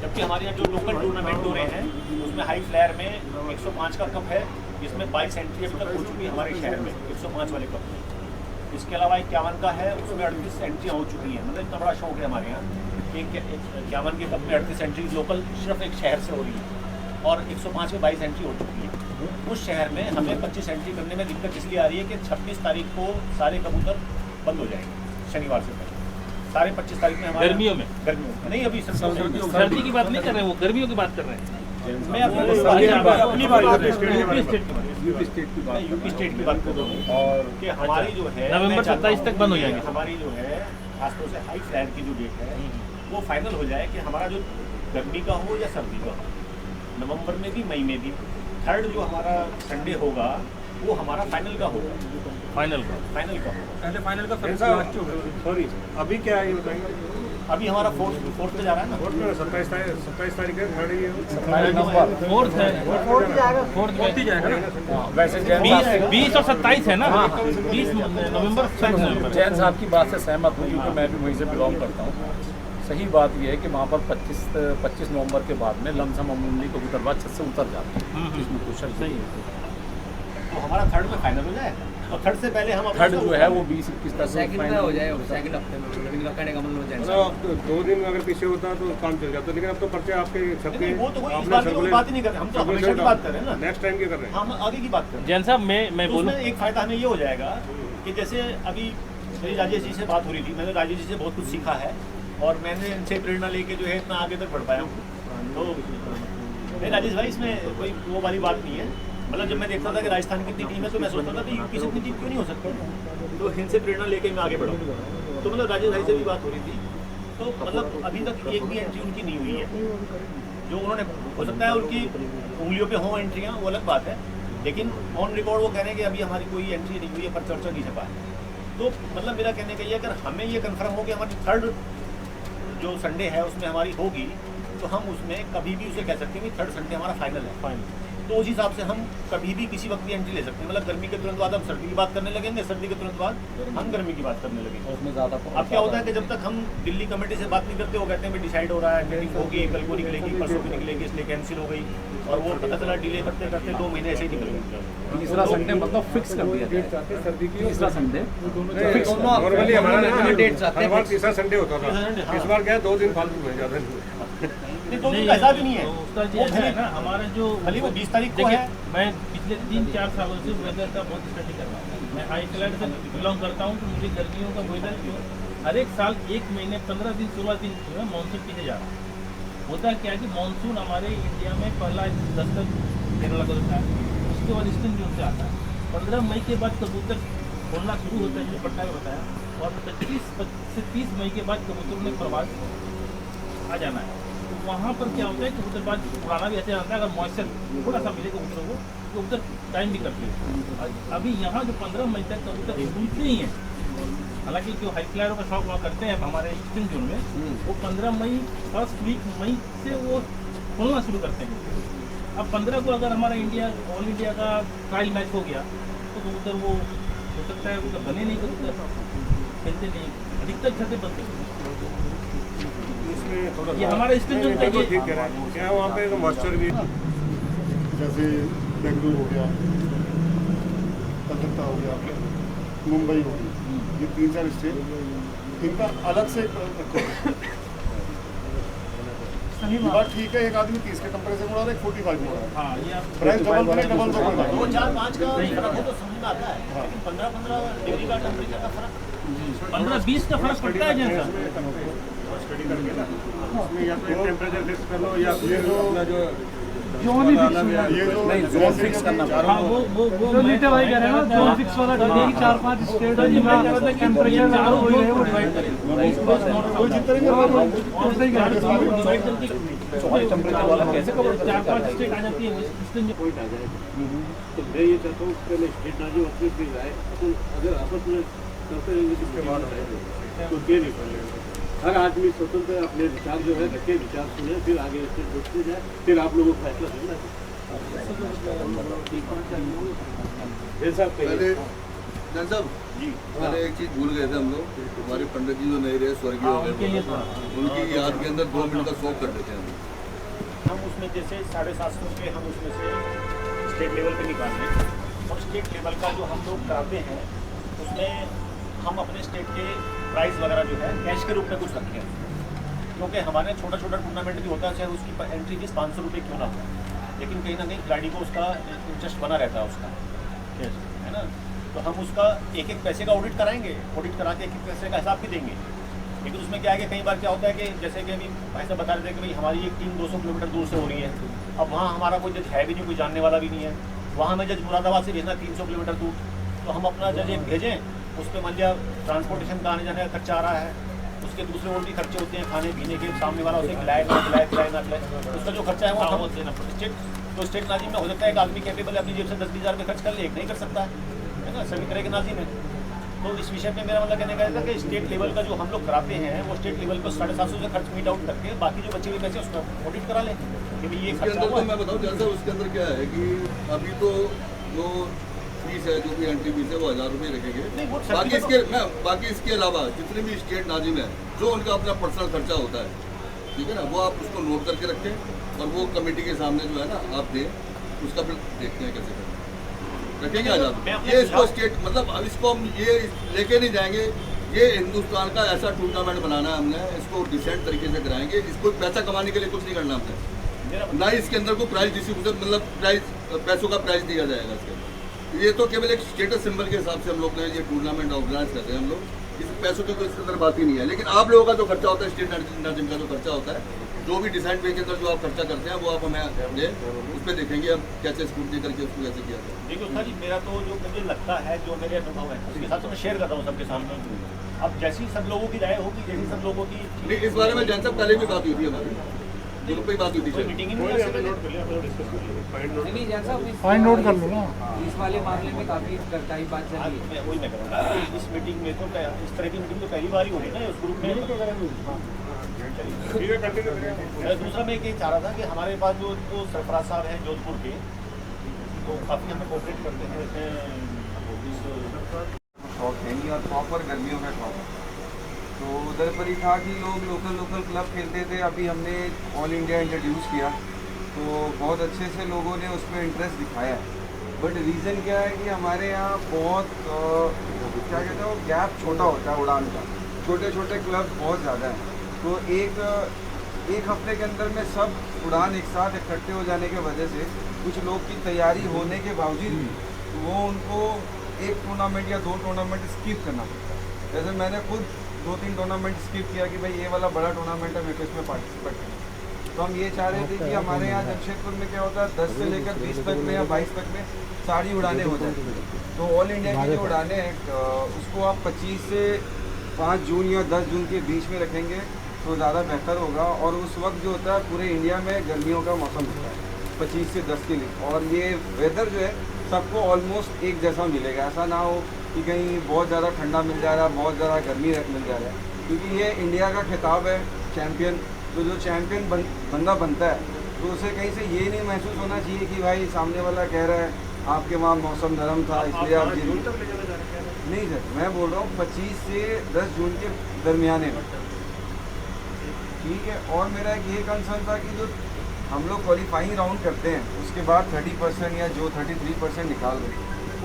जबकि हमारे यहाँ जो लोकल टूर्नामेंट हो रहे हैं उसमें हाई फ्लायर में 105 का कप है, जिसमें 22 एंट्री अभी तक हो चुकी है हमारे शहर में 105 वाले कप में। इसके अलावा 51 का है, उसमें 38 एंट्रियाँ हो चुकी हैं। मतलब इतना बड़ा शौक है हमारे यहाँ कि 51 के कप में 38 एंट्री लोकल सिर्फ एक शहर से हो रही है, और 105 में 22 एंट्री हो चुकी है। उस शहर में हमें 25 एंट्री करने में दिक्कत इसलिए आ रही है कि 26 तारीख को सारे कबूतर बंद हो जाएंगे शनिवार से पहले। सारे 25 तारीख में हमारे गर्मियों में नहीं, अभी सर्दी की बात नहीं कर रहे हैं, वो गर्मियों की बात कर रहे हैं। मैं अपनी यूपी स्टेट की बात कर रहा हूँ, और कि हमारी जो है नवंबर 27 तक बंद हो जाएंगे। हमारी जो है खासतौर से हाई फ्लायर की जो डेट है वो फाइनल हो जाए कि हमारा जो गर्मी का हो या सर्दी का हो, नवंबर में भी मई में भी थर्ड जो हमारा संडे होगा वो हमारा फाइनल का होगा। फाइनल का पहले फाइनल का सॉरी अभी क्या है ये बताएंगे। अभी हमारा फोर्थ पे जा रहा है ना। फोर्थ में 27 तारीख है, थर्ड ही है। फोर्थ है, फोर्थ ही जाएगा ना। वैसे 20 और 27 है ना। 20 नवंबर 27 नवंबर। जैन साहब की बात से सहमत हूँ, क्योंकि मैं भी वहीं से बिलोंग करता हूँ। सही बात यह है कि वहाँ पर 25 नवंबर के बाद में लमसम अमूमली कबूतरबाज छत से उतर जाते हैं, इसमें कुछ सही है। तो हमारा थर्ड में फाइनल हो जाए, और थर्ड से पहले हम थर्ड जो है वो 20-21 तक सेकंड हो जाए, सेकंड हफ्ते में कहने का मतलब हो जाए। मतलब 2 दिन अगर पीछे होता तो काम चल जाता, लेकिन अब तो पर्चे आपके सबके वो तो कोई इस बात की कोई बात ही नहीं कर रहे, हम तो हमेशा की बात कर रहे हैं ना। नेक्स्ट टाइम क्या कर रहे हैं? हम आगे की बात कर रहे हैं। जैन साहब मैं तो बोलूँ उसमें एक फ़ायदा हमें ये हो जाएगा कि जैसे अभी मेरी राजेश जी से बात हो रही थी, मैंने राजेश जी से बहुत कुछ सीखा है, और मैंने इनसे प्रेरणा लेके जो है इतना आगे तक बढ़ पाया हूँ। तो नहीं राजेश भाई, इसमें कोई वो वाली बात नहीं है। मतलब जब मैं देखता था कि राजस्थान की इतनी टीम है, तो मैं सोचता था कि यूपी से इतनी टीम क्यों नहीं हो सकती, तो इनसे प्रेरणा लेके मैं आगे बढ़ा। तो मतलब राजेश भाई से भी बात हो रही थी, तो मतलब अभी तक एक भी एंट्री उनकी नहीं हुई है। जो उन्होंने हो सकता है उनकी उंगलियों पे हों एंट्रियाँ, वो अलग बात है, लेकिन ऑन रिकॉर्ड वो कह रहे हैं कि अभी हमारी कोई एंट्री नहीं हुई है, पर चर्चा नहीं छपा है। तो मतलब मेरा कहने का ये, अगर हमें ये कंफर्म हो कि हमारी थर्ड जो संडे है उसमें हमारी होगी, तो हम उसमें कभी भी उसे कह सकते हैं कि थर्ड संडे हमारा फाइनल है। तो उस हिसाब से हम कभी भी किसी वक्त भी एंट्री ले सकते हैं। मतलब गर्मी के तुरंत बाद हम सर्दी की बात करने लगेंगे, सर्दी के तुरंत बाद हम गर्मी की बात करने लगेंगे। उसमें ज़्यादा अब क्या होता है कि जब तक हम दिल्ली कमेटी से बात नहीं करते, वो कहते हैं भाई डिसाइड हो रहा है, मीटिंग होगी, कल को निकलेगी, परसों को निकलेगी, इसलिए कैंसिल हो गई, और वो पता चला डिले करते करते 2 महीने ऐसे ही निकल गए। तीसरा संडे मतलब फिक्स कर दिया जाए। सर्दी की तीसरा संडे नॉर्मली हमारा डेट चाहते हर बार तीसरा संडे होता था, इस बार क्या है 2 दिन फालतू है, ज़्यादा नहीं। नहीं, 2 दिन का हिसाब ही नहीं है। उसका जो है ना हमारा जो खाली वो 20 तारीख को देखिए, है। मैं पिछले 3-4 सालों से वेदर का बहुत स्टडी कर रहा हूँ। मैं हाई फ्लैट से बिलोंग करता हूँ, तो मुझे गर्मियों का वेदर जो हर एक साल 1 महीने 15 दिन 16 दिन जो है मानसून पीछे जा रहा है। होता क्या है कि मानसून हमारे इंडिया में पहला दस्तक केरला का होता है, उसके बाद ईस्टर्न जोन से आता है। 15 मई के बाद कबूतर बोलना शुरू होता है, जो पटना में बताया, और 25 से 30 मई के बाद कबूतरों ने प्रवास आ जाना है। वहाँ पर क्या होता है कि कबूतरबाज उड़ाना भी ऐसे आता है, अगर मॉइस्चर थोड़ा सा मिले कबूतरों को तो कबूतर टाइम भी करते हैं। अभी यहाँ जो 15 मई तक कबूतर उड़ते ही हैं, हालांकि जो हाई फ्लायरों का शौक वहाँ करते हैं हमारे ईस्टर्न जोन में, वो 15 मई फर्स्ट वीक मई से वो खोलना शुरू करते हैं। अब 15 को अगर हमारा ऑल इंडिया का ट्रायल मैच हो गया तो कबूतर वो हो सकता है कबूतर बने नहीं, कबूतर खेलते नहीं, अधिकतर छते बनते हैं। इसमें थोड़ा ये हमारा ईस्टर्न जोन का ये ठीक कह रहा है क्या वहाँ पे मॉइस्चर भी जैसे बेंगलुरु हो गया, कलकत्ता हो गया, मुंबई हो गई, ये 3-4 स्टेट इनका अलग से सही ये बात ठीक है। एक आदमी 30 के कंपैरिजन में उड़ा रहा है, 45 में उड़ा रहा है, हाँ ये आप प्राइस डबल बने डबल दो कोई 2-4-5 का फर्क हो तो समझ में आता है, लेकिन 15-15 डिग्री का टेम्परेचर का फर्क 15-20 का फर्क पड़ता है जैसा। स्टडी करके ना उसमें या तो टेम्परेचर फिक्स कर लो या फिर अपना जो जोन ही फिक्स होगा। ये जो नहीं, जोन फिक्स करना हाँ वो जो नीचे भाई कह रहे हैं ना, जोन फिक्स वाला ठीक है कि 4-5 स्टेट है जी, मैं कह रहा था टेम्परेचर चारों हो रहे हैं वो डिवाइड करें, कोई जित करेंगे और सही कह रहे हैं। डिवाइड करके टेम्परेचर वाला कैसे कवर 4-5 स्टेट आ जाती है ईस्टर्न जोन। पॉइंट आ जाएगा। तो मैं ये चाहता हूँ कि स्टेट नाजी अपनी फिर आए, तो अगर आपस में करते रहेंगे जिसके बाद तो क्या नहीं कर हर आदमी स्वतंत्र अपने विचार जो है रखे, विचार सुने, फिर आगे इससे सोचते जाए, फिर आप लोगों को फैसला देना पहले जन साहब जी, पहले एक चीज़ भूल गए थे हम लोग, हमारे पंडित जी जो नहीं रहे स्वर्गीय हो उनके गए, लिए थोड़ा उनकी याद के अंदर 2 मिनट का शौक कर देते हैं हम उसमें जैसे 750 के हम उसमें से स्टेट लेवल पे निकाल रहे हैं, और स्टेट लेवल का जो हम लोग कराते हैं उसमें हम अपने स्टेट के प्राइस वगैरह जो है कैश के रूप में कुछ रखते हैं, क्योंकि हमारे छोटा छोटा टूर्नामेंट भी होता है, चाहे उसकी एंट्री फीस 500 रुपये क्यों ना हो, लेकिन कहीं ना कहीं खिलाड़ी को उसका इंटरेस्ट बना रहता है उसका, है ना। तो हम उसका एक एक पैसे का ऑडिट कराएंगे, ऑडिट करा के एक एक पैसे का हिसाब भी देंगे, लेकिन उसमें क्या है कि कई बार क्या होता है कि जैसे कि अभी भाई साहब बता रहे थे कि भाई हमारी एक टीम 200 किलोमीटर दूर से हो रही है, अब वहाँ हमारा कोई जज है भी नहीं, कोई जानने वाला भी नहीं है, वहाँ हमें जज मुरादाबाद से भेजना 300 किलोमीटर दूर, तो हम अपना जज एक भेजें, उस पर मान लिया ट्रांसपोर्टेशन का आने जाने का खर्चा आ रहा है, उसके दूसरे और भी खर्चे होते हैं, खाने पीने के, सामने वाला उसे खिलाए ना खिलाए, उसका जो खर्चा है वो हम देना पड़ता है। तो स्टेट नाजिम में हो सकता है एक आदमी कैपेबल अपनी जेब से 10-20 हज़ार रुपये खर्च कर ले, एक नहीं कर सकता है ना, सभी तरह के नाजिम है। तो इस विषय में मेरा मतलब कहने का था कि स्टेट लेवल का जो हम लोग कराते हैं वो स्टेट लेवल को 750 से खर्च मीट आउट करके बाकी जो बचे हुए पैसे उसका ऑडिट करा लें कि भाई ये उसके खर्चा अंदर। हुआ तो मैं बताऊँ जैसा उसके अंदर क्या है कि अभी तो जो फीस है, जो भी एंट्री फीस है वो 1000 रुपये रखेंगे, बाकी इसके अलावा जितने भी स्टेट नाजिम है जो उनका अपना पर्सनल खर्चा होता है, ठीक है ना, वो आप उसको नोट करके रखें और वो कमेटी के सामने जो है ना आप दें, उसका फिर देखते हैं कैसे करें, रखेंगे 1000। ये इसको स्टेट मतलब अब इसको हम ये लेके नहीं जाएंगे, ये हिंदुस्तान का ऐसा टूर्नामेंट बनाना है हमने, इसको डिसेंट तरीके से कराएंगे, इसको पैसा कमाने के लिए कुछ नहीं करना हमने, ना ही इसके अंदर कोई प्राइज डिस्ट्रीब्यूशन मतलब पैसों का प्राइज दिया जाएगा इसके अंदर। ये तो केवल एक स्टेटस सिंबल के हिसाब से हम लोग ये टूर्नामेंट ऑर्गेनाइज करते हैं हम लोग, इस पैसों की तो इसके अंदर बात ही नहीं है। लेकिन आप लोगों का जो खर्चा होता है, स्टेट नाजिम का जो खर्चा होता है, जो भी डिसाइड वे के अंदर जो आप खर्चा करते हैं वो आप हमें दें, उस पर देखेंगे हम कैसे स्कूटी करके उसको कैसे किया जाए। देखिए उत्था जी, मेरा तो जो मुझे लगता है, जो मेरे अनुभव है उसके साथ तो मैं शेयर कर रहा हूँ सबके सामने। अब जैसी सब लोगों की राय होगी, जैसी सब लोगों की नहीं, इस बारे में जैन साहब पहले भी बात हुई थी हमारी, ग्रुप पे ही बात हुई थी, कोई मीटिंग ही नहीं कोई है हमने नोट कर लिया, फिर डिस्कस कर लिया, फाइंड नोट नहीं जैसा फाइन नोट कर लो ना। इस वाले मामले में काफी करताई बात चल आज रही है। मैं वही मैं करूँगा इस मीटिंग में, तो इस तरह की मीटिंग तो पहली बार ही होगी ना उस ग्रुप में। ठीक है, कंटिन्यू करेंगे। दूसरा मैं ये चाह रहा था कि हमारे पास जो सरफराज साहब हैं जोधपुर के, तो काफ़ी हमें कोऑपरेट करते हैं शौक है नहीं, और प्रॉपर गर्मियों का शौक है, तो उधर पर ही था कि लोग लोकल क्लब खेलते थे। अभी हमने ऑल इंडिया इंट्रोड्यूस किया तो बहुत अच्छे से लोगों ने उसमें इंटरेस्ट दिखाया, बट रीज़न क्या है कि हमारे यहाँ बहुत क्या कहते हैं वो गैप छोटा होता है उड़ान का, छोटे छोटे क्लब बहुत ज़्यादा हैं, तो एक हफ्ते के अंदर में सब उड़ान एक साथ इकट्ठे हो जाने की वजह से कुछ लोग की तैयारी होने के बावजूद वो उनको एक टूर्नामेंट या 2 टूर्नामेंट स्किप करना पड़ता है। जैसे मैंने खुद 2-3 टूर्नामेंट स्किप किया कि भाई ये वाला बड़ा टूर्नामेंट है, मेरे को इसमें पार्टिसिपेट करना। तो हम ये चाह रहे थे कि हमारे यहाँ जमशेदपुर में क्या होता है 10 से लेकर 20 तक में या 22 तक में सारी उड़ानें हो जाती हैं, तो ऑल इंडिया की जो उड़ानें हैं उसको आप 25 से 5 जून या 10 जून के बीच में रखेंगे, तो ज़्यादा बेहतर होगा। और उस वक्त जो होता है पूरे इंडिया में गर्मियों का मौसम होता है 25 से 10 के लिए, और ये वेदर जो है सबको ऑलमोस्ट एक जैसा मिलेगा। ऐसा ना हो कि कहीं बहुत ज़्यादा ठंडा मिल जा रहा है, बहुत ज़्यादा गर्मी मिल जा रहा है, क्योंकि ये इंडिया का खिताब है चैम्पियन। तो जो चैम्पियन बंदा बनता है तो उसे कहीं से ये नहीं महसूस होना चाहिए कि भाई सामने वाला कह रहा है आपके वहाँ मौसम नरम था इसलिए आप जीत गए। नहीं सर, मैं बोल रहा हूँ 25 से 10 जून के दरमियाने में, ठीक है। और मेरा एक ये कंसर्न था कि जो हम लोग क्वालिफाइंग राउंड करते हैं उसके बाद 30% या जो 33% निकाल रहे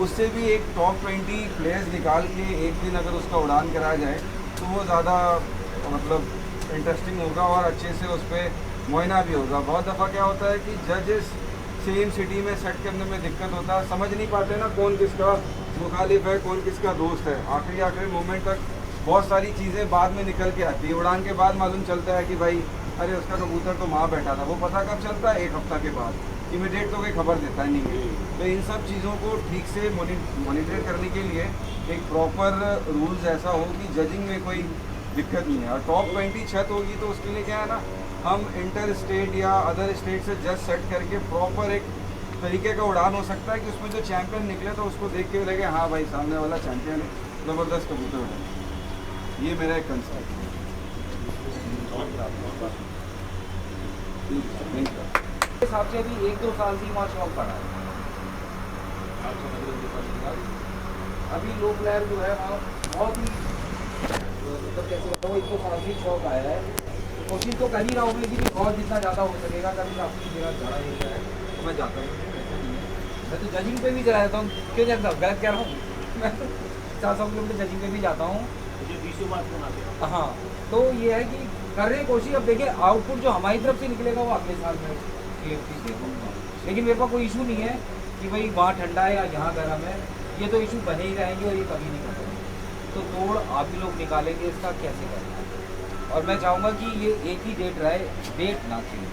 उससे भी एक टॉप 20 प्लेयर्स निकाल के एक दिन अगर उसका उड़ान कराया जाए तो वो ज़्यादा मतलब इंटरेस्टिंग होगा और अच्छे से उस पर मुआयना भी होगा। बहुत दफ़ा क्या होता है कि जजेस सेम सिटी में सेट करने में दिक्कत होता है, समझ नहीं पाते ना कौन किसका मुखालिफ है कौन किसका दोस्त है। आखिरी मोमेंट तक बहुत सारी चीज़ें बाद में निकल के आती है। उड़ान के बाद मालूम चलता है कि भाई अरे उसका कबूतर तो वहाँ बैठा था, वो पता कब चलता है 1 हफ्ता के बाद, इमीडिएट तो कोई खबर देता ही नहीं है। तो इन सब चीज़ों को ठीक से मॉनिटर करने के लिए एक प्रॉपर रूल्स ऐसा हो कि जजिंग में कोई दिक्कत नहीं है। और टॉप 20 छत होगी तो उसके लिए क्या है ना, हम इंटर स्टेट या अदर स्टेट से जज सेट करके प्रॉपर एक तरीके का उड़ान हो सकता है कि उसमें जो चैंपियन निकले तो उसको देख के लगे हाँ भाई सामने वाला चैंपियन है, ज़बरदस्त कबूतर उड़ा। ये मेरा एक कंसर्न है। हिसाब से अभी 1-2 साल से वहाँ शौक पड़ा है। अभी लो प्लेयर जो है वहाँ बहुत ही मतलब कैसे बताओ 1-2 साल से शौक आया है। कोशिश तो कर ही रहा हूँ लेकिन और जितना ज़्यादा हो सकेगा। कभी अपनी जगह ज़्यादा नहीं है तो मैं जाता हूँ। मैं तो जजिंग पे भी चला जाता हूँ, क्यों जाता हूँ, गलत कह रहा हूँ। मैं तो 400 किलोमीटर जजिंग पे भी जाता हूँ। हाँ, तो ये है कि कर रहे हैं कोशिश। अब देखिए आउटपुट जो हमारी तरफ से निकलेगा वो अगले साल में देखूँगा। लेकिन मेरे पास कोई इशू नहीं है कि भाई वहाँ ठंडा है या यहाँ गर्म है, ये तो इशू बने ही रहेंगे और ये कभी नहीं खत्म। तो तोड़ आप भी लोग निकालेंगे इसका कैसे करें। और मैं चाहूँगा कि ये एक ही डेट रहे, डेट ना चेंज,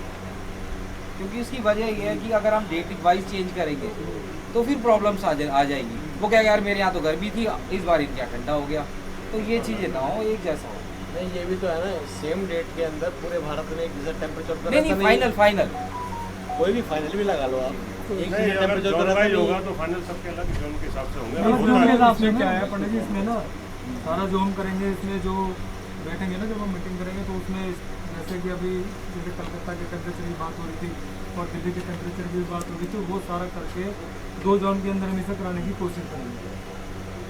क्योंकि इसकी वजह ये है कि अगर हम डेट वाइज चेंज करेंगे तो फिर प्रॉब्लम्स आ जाएगी। वो क्या यार मेरे यहाँ तो गर्मी थी, इस बार इनके यहाँ ठंडा हो गया, तो ये चीज़ें ना हो, एक जैसा हो। नहीं, ये भी तो है ना, सेम डेट के अंदर पूरे भारत में एक जैसा टेम्परेचर नहीं, फाइनल कोई भी फाइनल भी लगा लो आप, एक नहीं, अगर जोन वाइज होगा तो फाइनल सबके अलग जोन के हिसाब से होंगे। क्या है पंडित जी, इसमें ना सारा जो हम करेंगे इसमें जो बैठेंगे ना जब हम मीटिंग करेंगे तो उसमें जैसे कि अभी जैसे कलकत्ता के टेम्परेचर की बात हो रही थी और दिल्ली के टेम्परेचर की बात हो रही थी, वो सारा करके 2 जोन के अंदर हमेशा कराने की कोशिश करेंगे।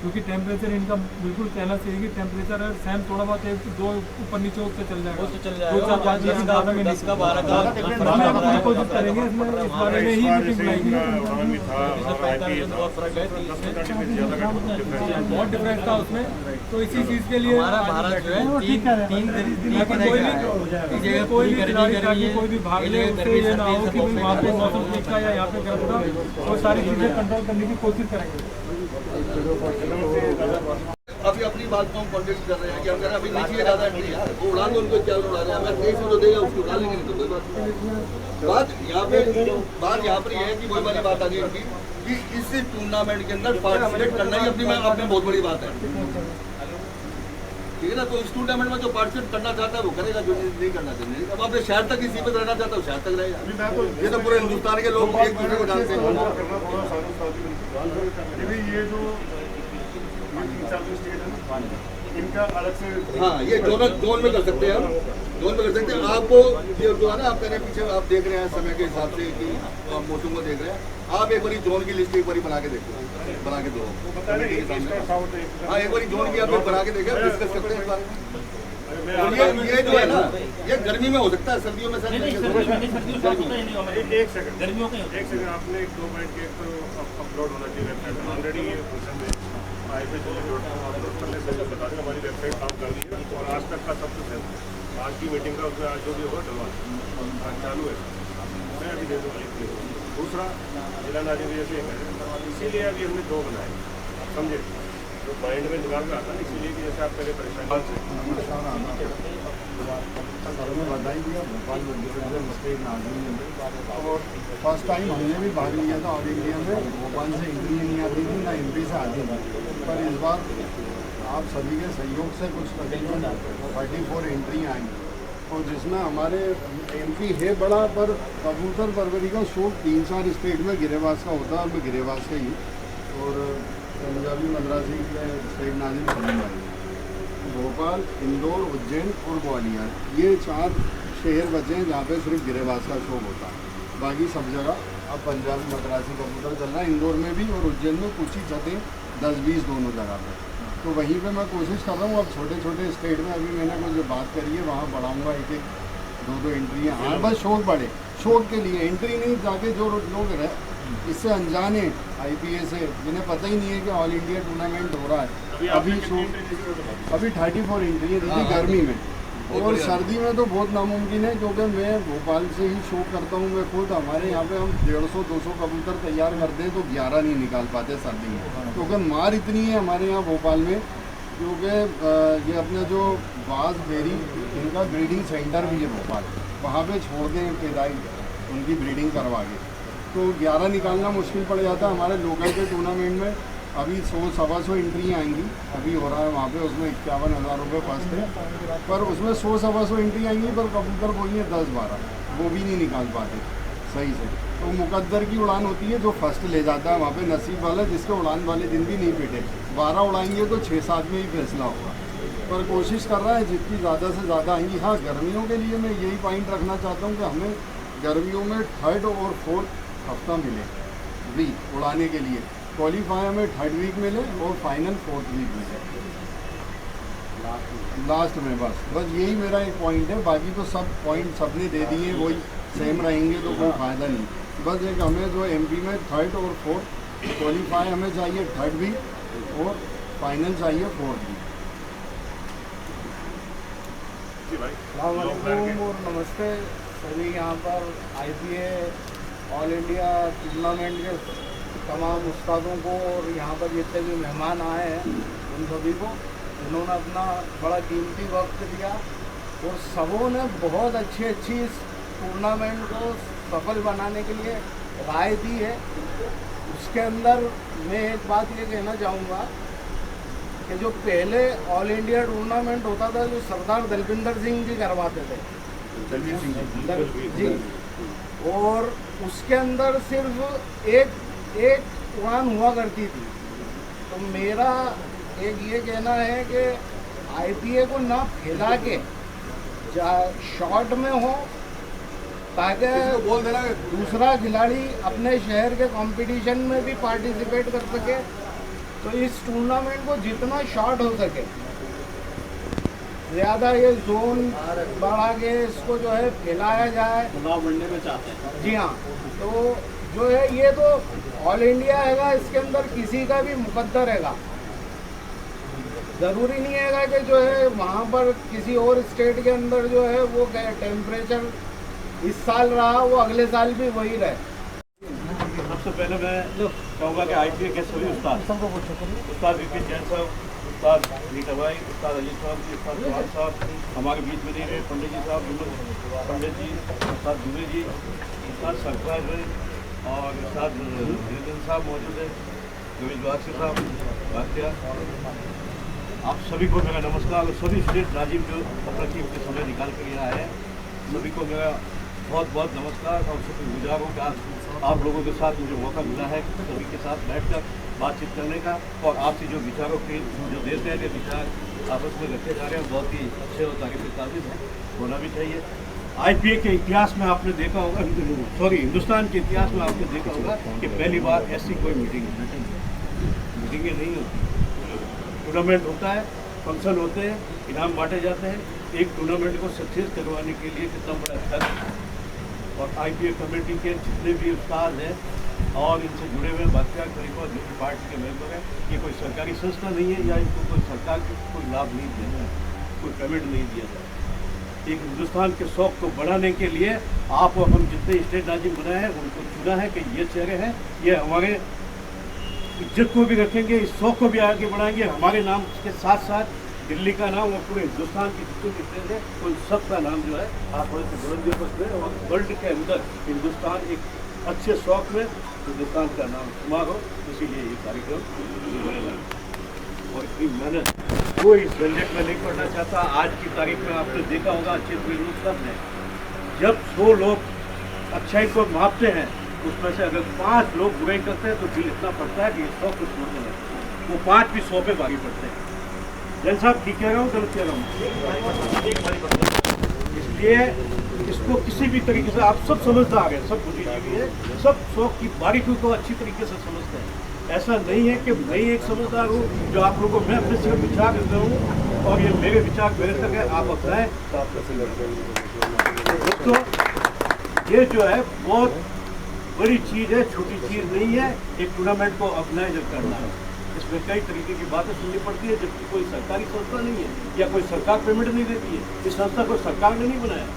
क्योंकि टेम्परेचर इनका बिल्कुल कहना चाहिए कि टेम्परेचर सेम थोड़ा बहुत 1-2 ऊपर नीचे उससे चल जाएगा, 2-4-5 में 10 का 12 का कोशिश करेंगे इसमें, इस बारे में ही मीटिंग बुलाएंगे। बहुत डिफरेंस था उसमें, तो इसी चीज़ के लिए कोई भी भाग ले उससे ये ना हो कि वहाँ पे मौसम ठीक था या यहाँ पे गर्म था, वो सारी चीज़ें कंट्रोल करने की कोशिश करेंगे। अभी अपनी बात को हम कॉन्टेक्ट कर रहे हैं कि अगर अभी नीचे ज़्यादा एंट्री है वो उड़ा दो, उनको क्या उड़ा रहे हैं, अगर तेज तो देगा उसको उड़ा लेंगे, नहीं तो कोई बात यहाँ पर ये है कि वही वाली बात आ गई उनकी कि इस टूर्नामेंट के अंदर पार्टिसिपेट करना ही अपनी बहुत बड़ी बात है, ठीक है ना। तो इस टूर्नामेंट में जो पार्टिसिपेट करना चाहता है वो करेगा, जो नहीं करना चाहिए अब अपने शहर तक इसी पे रहना चाहता है शहर तक रहेगा। ये तो पूरे हिंदुस्तान के लोग एक दूसरे को जानते हैं। ये जो 3-4 स्टेट है इनका अलग से, हाँ, ये जोन में कर सकते हैं, हम जोन में कर सकते हैं। आपको ये जो है ना, आप कह रहे हैं पीछे आप देख रहे हैं समय के हिसाब से कि आप मौसम को देख रहे हैं, आप एक बारी जोन की लिस्ट एक बारी बना के देखो, बना के दो कमेटी के सामने। हाँ, एक बारी जोन की आप बना के देखें, डिस्कस करते हैं इस बारे में। और ये जो है ना, ये गर्मी में हो सकता है, सर्दियों में सर गर्मियों के 1 सेकंड आपने 2 पॉइंट के अपलोड होना चाहिए वेबसाइट में। ऑलरेडी ये क्वेश्चन में पे अपलोड करने से बता दें, हमारी वेबसाइट काम कर रही है और आज तक का सब कुछ है। आज की मीटिंग का उसमें जो भी होगा डलवा आज चालू है, मैं अभी दे दूँगा। दूसरा जिला नाजिम जैसे इसीलिए अभी हमने 2 बनाए, आप समझे, जो माइंड में दिमाग में आता है, इसीलिए कि जैसे आप पहले परेशानी और फर्स्ट टाइम हमने भी भाग लिया था ऑल इंडिया में। भोपाल से एंट्री नहीं आती थी, ना एंट्री से आती थी, पर इस बार आप सभी के सहयोग से कुछ तकरीबन 34 एंट्री आएंगी और जिसमें हमारे एमपी है बड़ा, पर कबूतर परवरी का शौक 3-4 स्टेट में गिरेबाज का होता है, और मैं गिरेबाज का ही हूँ। और पंजाबी मद्रासी के स्टेट नाजिम सलीम भाई, भोपाल, इंदौर, उज्जैन और ग्वालियर, ये 4 शहर बचे हैं जहाँ पे सिर्फ गिरेबाज का शौक होता है। बाकी सब जगह अब पंजाबी मद्रासी कबूतर चल रहा है, इंदौर में भी और उज्जैन में कुछ ही छतें 10-20 दोनों जगह पे। तो वहीं पे मैं कोशिश कर रहा हूँ। अब छोटे छोटे स्टेट में अभी मैंने कुछ जो बात करी है वहाँ बढ़ाऊँगा, 1-1 2-2 एंट्रियाँ। हाँ, बस शौक बढ़े, शौक के लिए एंट्री नहीं, जाके जो लोग इससे अनजान है IPA से, जिन्हें पता ही नहीं है कि ऑल इंडिया टूर्नामेंट हो रहा है, अभी शौक अभी 34 एंट्री है गर्मी में, और सर्दी में तो बहुत नामुमकिन है, क्योंकि मैं भोपाल से ही शौक करता हूँ। मैं खुद, हमारे यहाँ पे हम 150-200 कबूतर तैयार करते हैं तो 11 नहीं निकाल पाते सर्दी में, क्योंकि मार इतनी है हमारे यहाँ भोपाल में। क्योंकि ये अपने जो बाज बेरी, इनका ब्रीडिंग सेंटर भी है भोपाल, वहाँ पे छोड़ते हैं पैदाइश उनकी ब्रीडिंग करवा के, तो 11 निकालना मुश्किल पड़ जाता है। हमारे लोकल के टूर्नामेंट में अभी 100-125 एंट्री आएंगी, अभी हो रहा है वहाँ पे, उसमें 51,000 रुपये फर्स्ट है, पर उसमें 100-125 एंट्री आएंगी, पर कबूतर कोई है 10-12, वो भी नहीं निकाल पाते सही से। तो मुकद्दर की उड़ान होती है, जो फर्स्ट ले जाता है वहाँ पे नसीब वाला, जिसके उड़ान वाले दिन भी नहीं पिटे। 12 उड़ाएंगे तो 6-7 में ही फैसला होगा, पर कोशिश कर रहा है जितनी ज़्यादा से ज़्यादा आएंगी। हाँ, गर्मियों के लिए मैं यही पॉइंट रखना चाहता हूँ कि हमें गर्मियों में 3rd और 4th हफ्ता मिले वीक उड़ाने के लिए, क्वालिफाई में 3rd वीक मिले और फाइनल 4th वीक मिले लास्ट में। बस यही मेरा एक पॉइंट है, बाकी तो सब पॉइंट सबने दे दिए, वही सेम रहेंगे तो कोई फ़ायदा नहीं। बस एक हमें जो MP में 3rd और 4th क्वालिफाई हमें चाहिए 3rd वीक, और फाइनल चाहिए 4th वीक। और नमस्ते सभी, यहाँ पर IPA ऑल इंडिया टूर्नामेंट के तमाम उस्तादों को और यहाँ पर जितने भी मेहमान आए हैं उन सभी को, जिन्होंने अपना बड़ा कीमती वक्त दिया और सबों ने बहुत अच्छी इस टूर्नामेंट को सफल बनाने के लिए राय दी है। उसके अंदर मैं एक बात ये कहना चाहूँगा कि जो पहले ऑल इंडिया टूर्नामेंट होता था, जो सरदार दलविंदर सिंह जी करवाते थे, जी, और उसके अंदर सिर्फ एक उड़ान हुआ करती थी। तो मेरा एक ये कहना है कि IPA को ना फैला के शॉर्ट में हो, ताकि दूसरा खिलाड़ी अपने शहर के कंपटीशन में भी पार्टिसिपेट कर सके। तो इस टूर्नामेंट को जितना शॉर्ट हो सके, ज़्यादा ये जोन बढ़ा के इसको जो है फैलाया जाए। चुनाव बढ़ने में चाहते हैं। जी हाँ, तो जो है ये तो ऑल इंडिया हैगा, इसके अंदर किसी का भी मुकद्दर हैगा। ज़रूरी नहीं हैगा कि जो है वहाँ पर किसी और स्टेट के अंदर जो है वो टेम्परेचर इस साल रहा वो अगले साल भी वही रहे। सबसे पहले मैं कहूँगा कि IPA के सभी उस्ताद विपिन जैन साहब, उस्ताद नीता भाई, उस्ताद अजीत साहब जी, उस्ताद चौहान साहब हमारे बीच में नहीं रहे, पंडित जी साहब, पंडित जी, उस्ताद दुबे जी, उस्ताद सरफराज भाई और उस्ताद धीरेन्द्र साहब मौजूद है, रवीश बागसी साहब भाटिया, आप सभी को मेरा नमस्कार। और सभी स्टेट राजीव जो अपना कीमती समय निकाल कर यहाँ आए, सभी को मेरा बहुत बहुत नमस्कार। और शुक्रगुजार हूँ कि आप लोगों के साथ मुझे मौका मिला है सभी के साथ बैठकर बातचीत करने का, और आपसे जो विचारों के जो देते हैं, जो विचार आपस में रखे जा रहे हैं, बहुत ही अच्छे और तारीफ काबिल हैं, होना भी चाहिए। IPA के इतिहास में आपने देखा होगा, हिंदुस्तान के इतिहास में आपने देखा होगा कि पहली बार ऐसी कोई मीटिंगें नहीं होती। टूर्नामेंट होता है, फंक्शन होते हैं, इनाम बांटे जाते हैं। एक टूर्नामेंट को सक्सेस करवाने के लिए कितना बड़ा खर्च, और IPA कमेटी के जितने भी उस्ताद हैं और इनसे जुड़े हुए बादशाह खलीफा जो पार्टी के मेंबर हैं, ये कोई सरकारी संस्था नहीं है या इनको कोई सरकार को कोई लाभ नहीं दिया जाए, कोई पेमेंट नहीं दिया जाए। एक हिंदुस्तान के शौक को बढ़ाने के लिए आप और हम जितने स्टेट नाजिम बनाए हैं उनको चुना है कि ये चेहरे हैं, ये हमारे इज्जत को भी रखेंगे, इस शौक को भी आगे बढ़ाएंगे। हमारे नाम के साथ साथ दिल्ली का नाम और पूरे हिंदुस्तान की जितने भी स्टेट है उन सबका नाम जो है आप थोड़े से बुलंदियों पर करें, और वर्ल्ड के अंदर हिंदुस्तान एक अच्छे शौक में हिंदुस्तान का नाम शुमार हो। इसीलिए ये कार्यक्रम और इतनी मेहनत कोई झंझट में नहीं पड़ना चाहता। आज की तारीख में आपने देखा होगा, अच्छे बिल्कुल सब है, जब 100 लोग अच्छाई को मापते हैं, उसमें से अगर 5 लोग बुराई करते हैं तो बिल इतना पड़ता है कि 100 को छोड़ते हैं, वो 5 भी 100 पे भागी पड़ते हैं। जैन साहब ठीक कह रहा हूँ, गलत कह रहा हूँ? इसलिए इसको किसी भी तरीके से, आप सब समझदार हैं, सब बुद्धिजीवी है, सब शौक की बारीकी को अच्छी तरीके से समझते हैं। ऐसा नहीं है कि मैं एक समझदार हूँ जो आप लोगों को, मैं अपने सिर्फ विचार देता हूँ और ये मेरे विचार मेरे तक है, आप अपनाएं तो आप दोस्तों ये जो है बहुत बड़ी चीज़ है, छोटी चीज़ नहीं है। एक टूर्नामेंट को ऑर्गेनाइज करना है, इसमें कई तरीके की बातें सुननी पड़ती है, जबकि कोई सरकारी संस्था नहीं है या कोई सरकार पेमेंट नहीं देती है। इस संस्था को सरकार ने नहीं बनाया,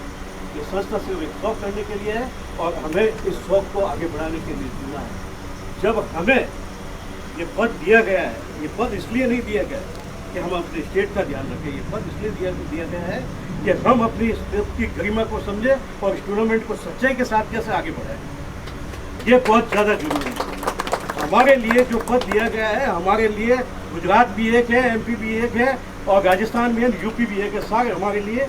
ये संस्था सिर्फ एक शौक करने के लिए है और हमें इस शौक को आगे बढ़ाने के लिए चुना है। जब हमें ये पद दिया गया है, ये पद इसलिए नहीं दिया गया कि हम अपने स्टेट का ध्यान रखें, ये पद इसलिए दिया गया है कि हम अपनी स्टेट की गरिमा को समझें और इस टूर्नामेंट को सच्चाई के साथ कैसे आगे बढ़ाएं। ये बहुत ज़्यादा जरूरी है हमारे लिए। जो पद दिया गया है हमारे लिए, गुजरात भी एक है, MP भी एक है और राजस्थान भी है, UP भी एक है, सारे हमारे लिए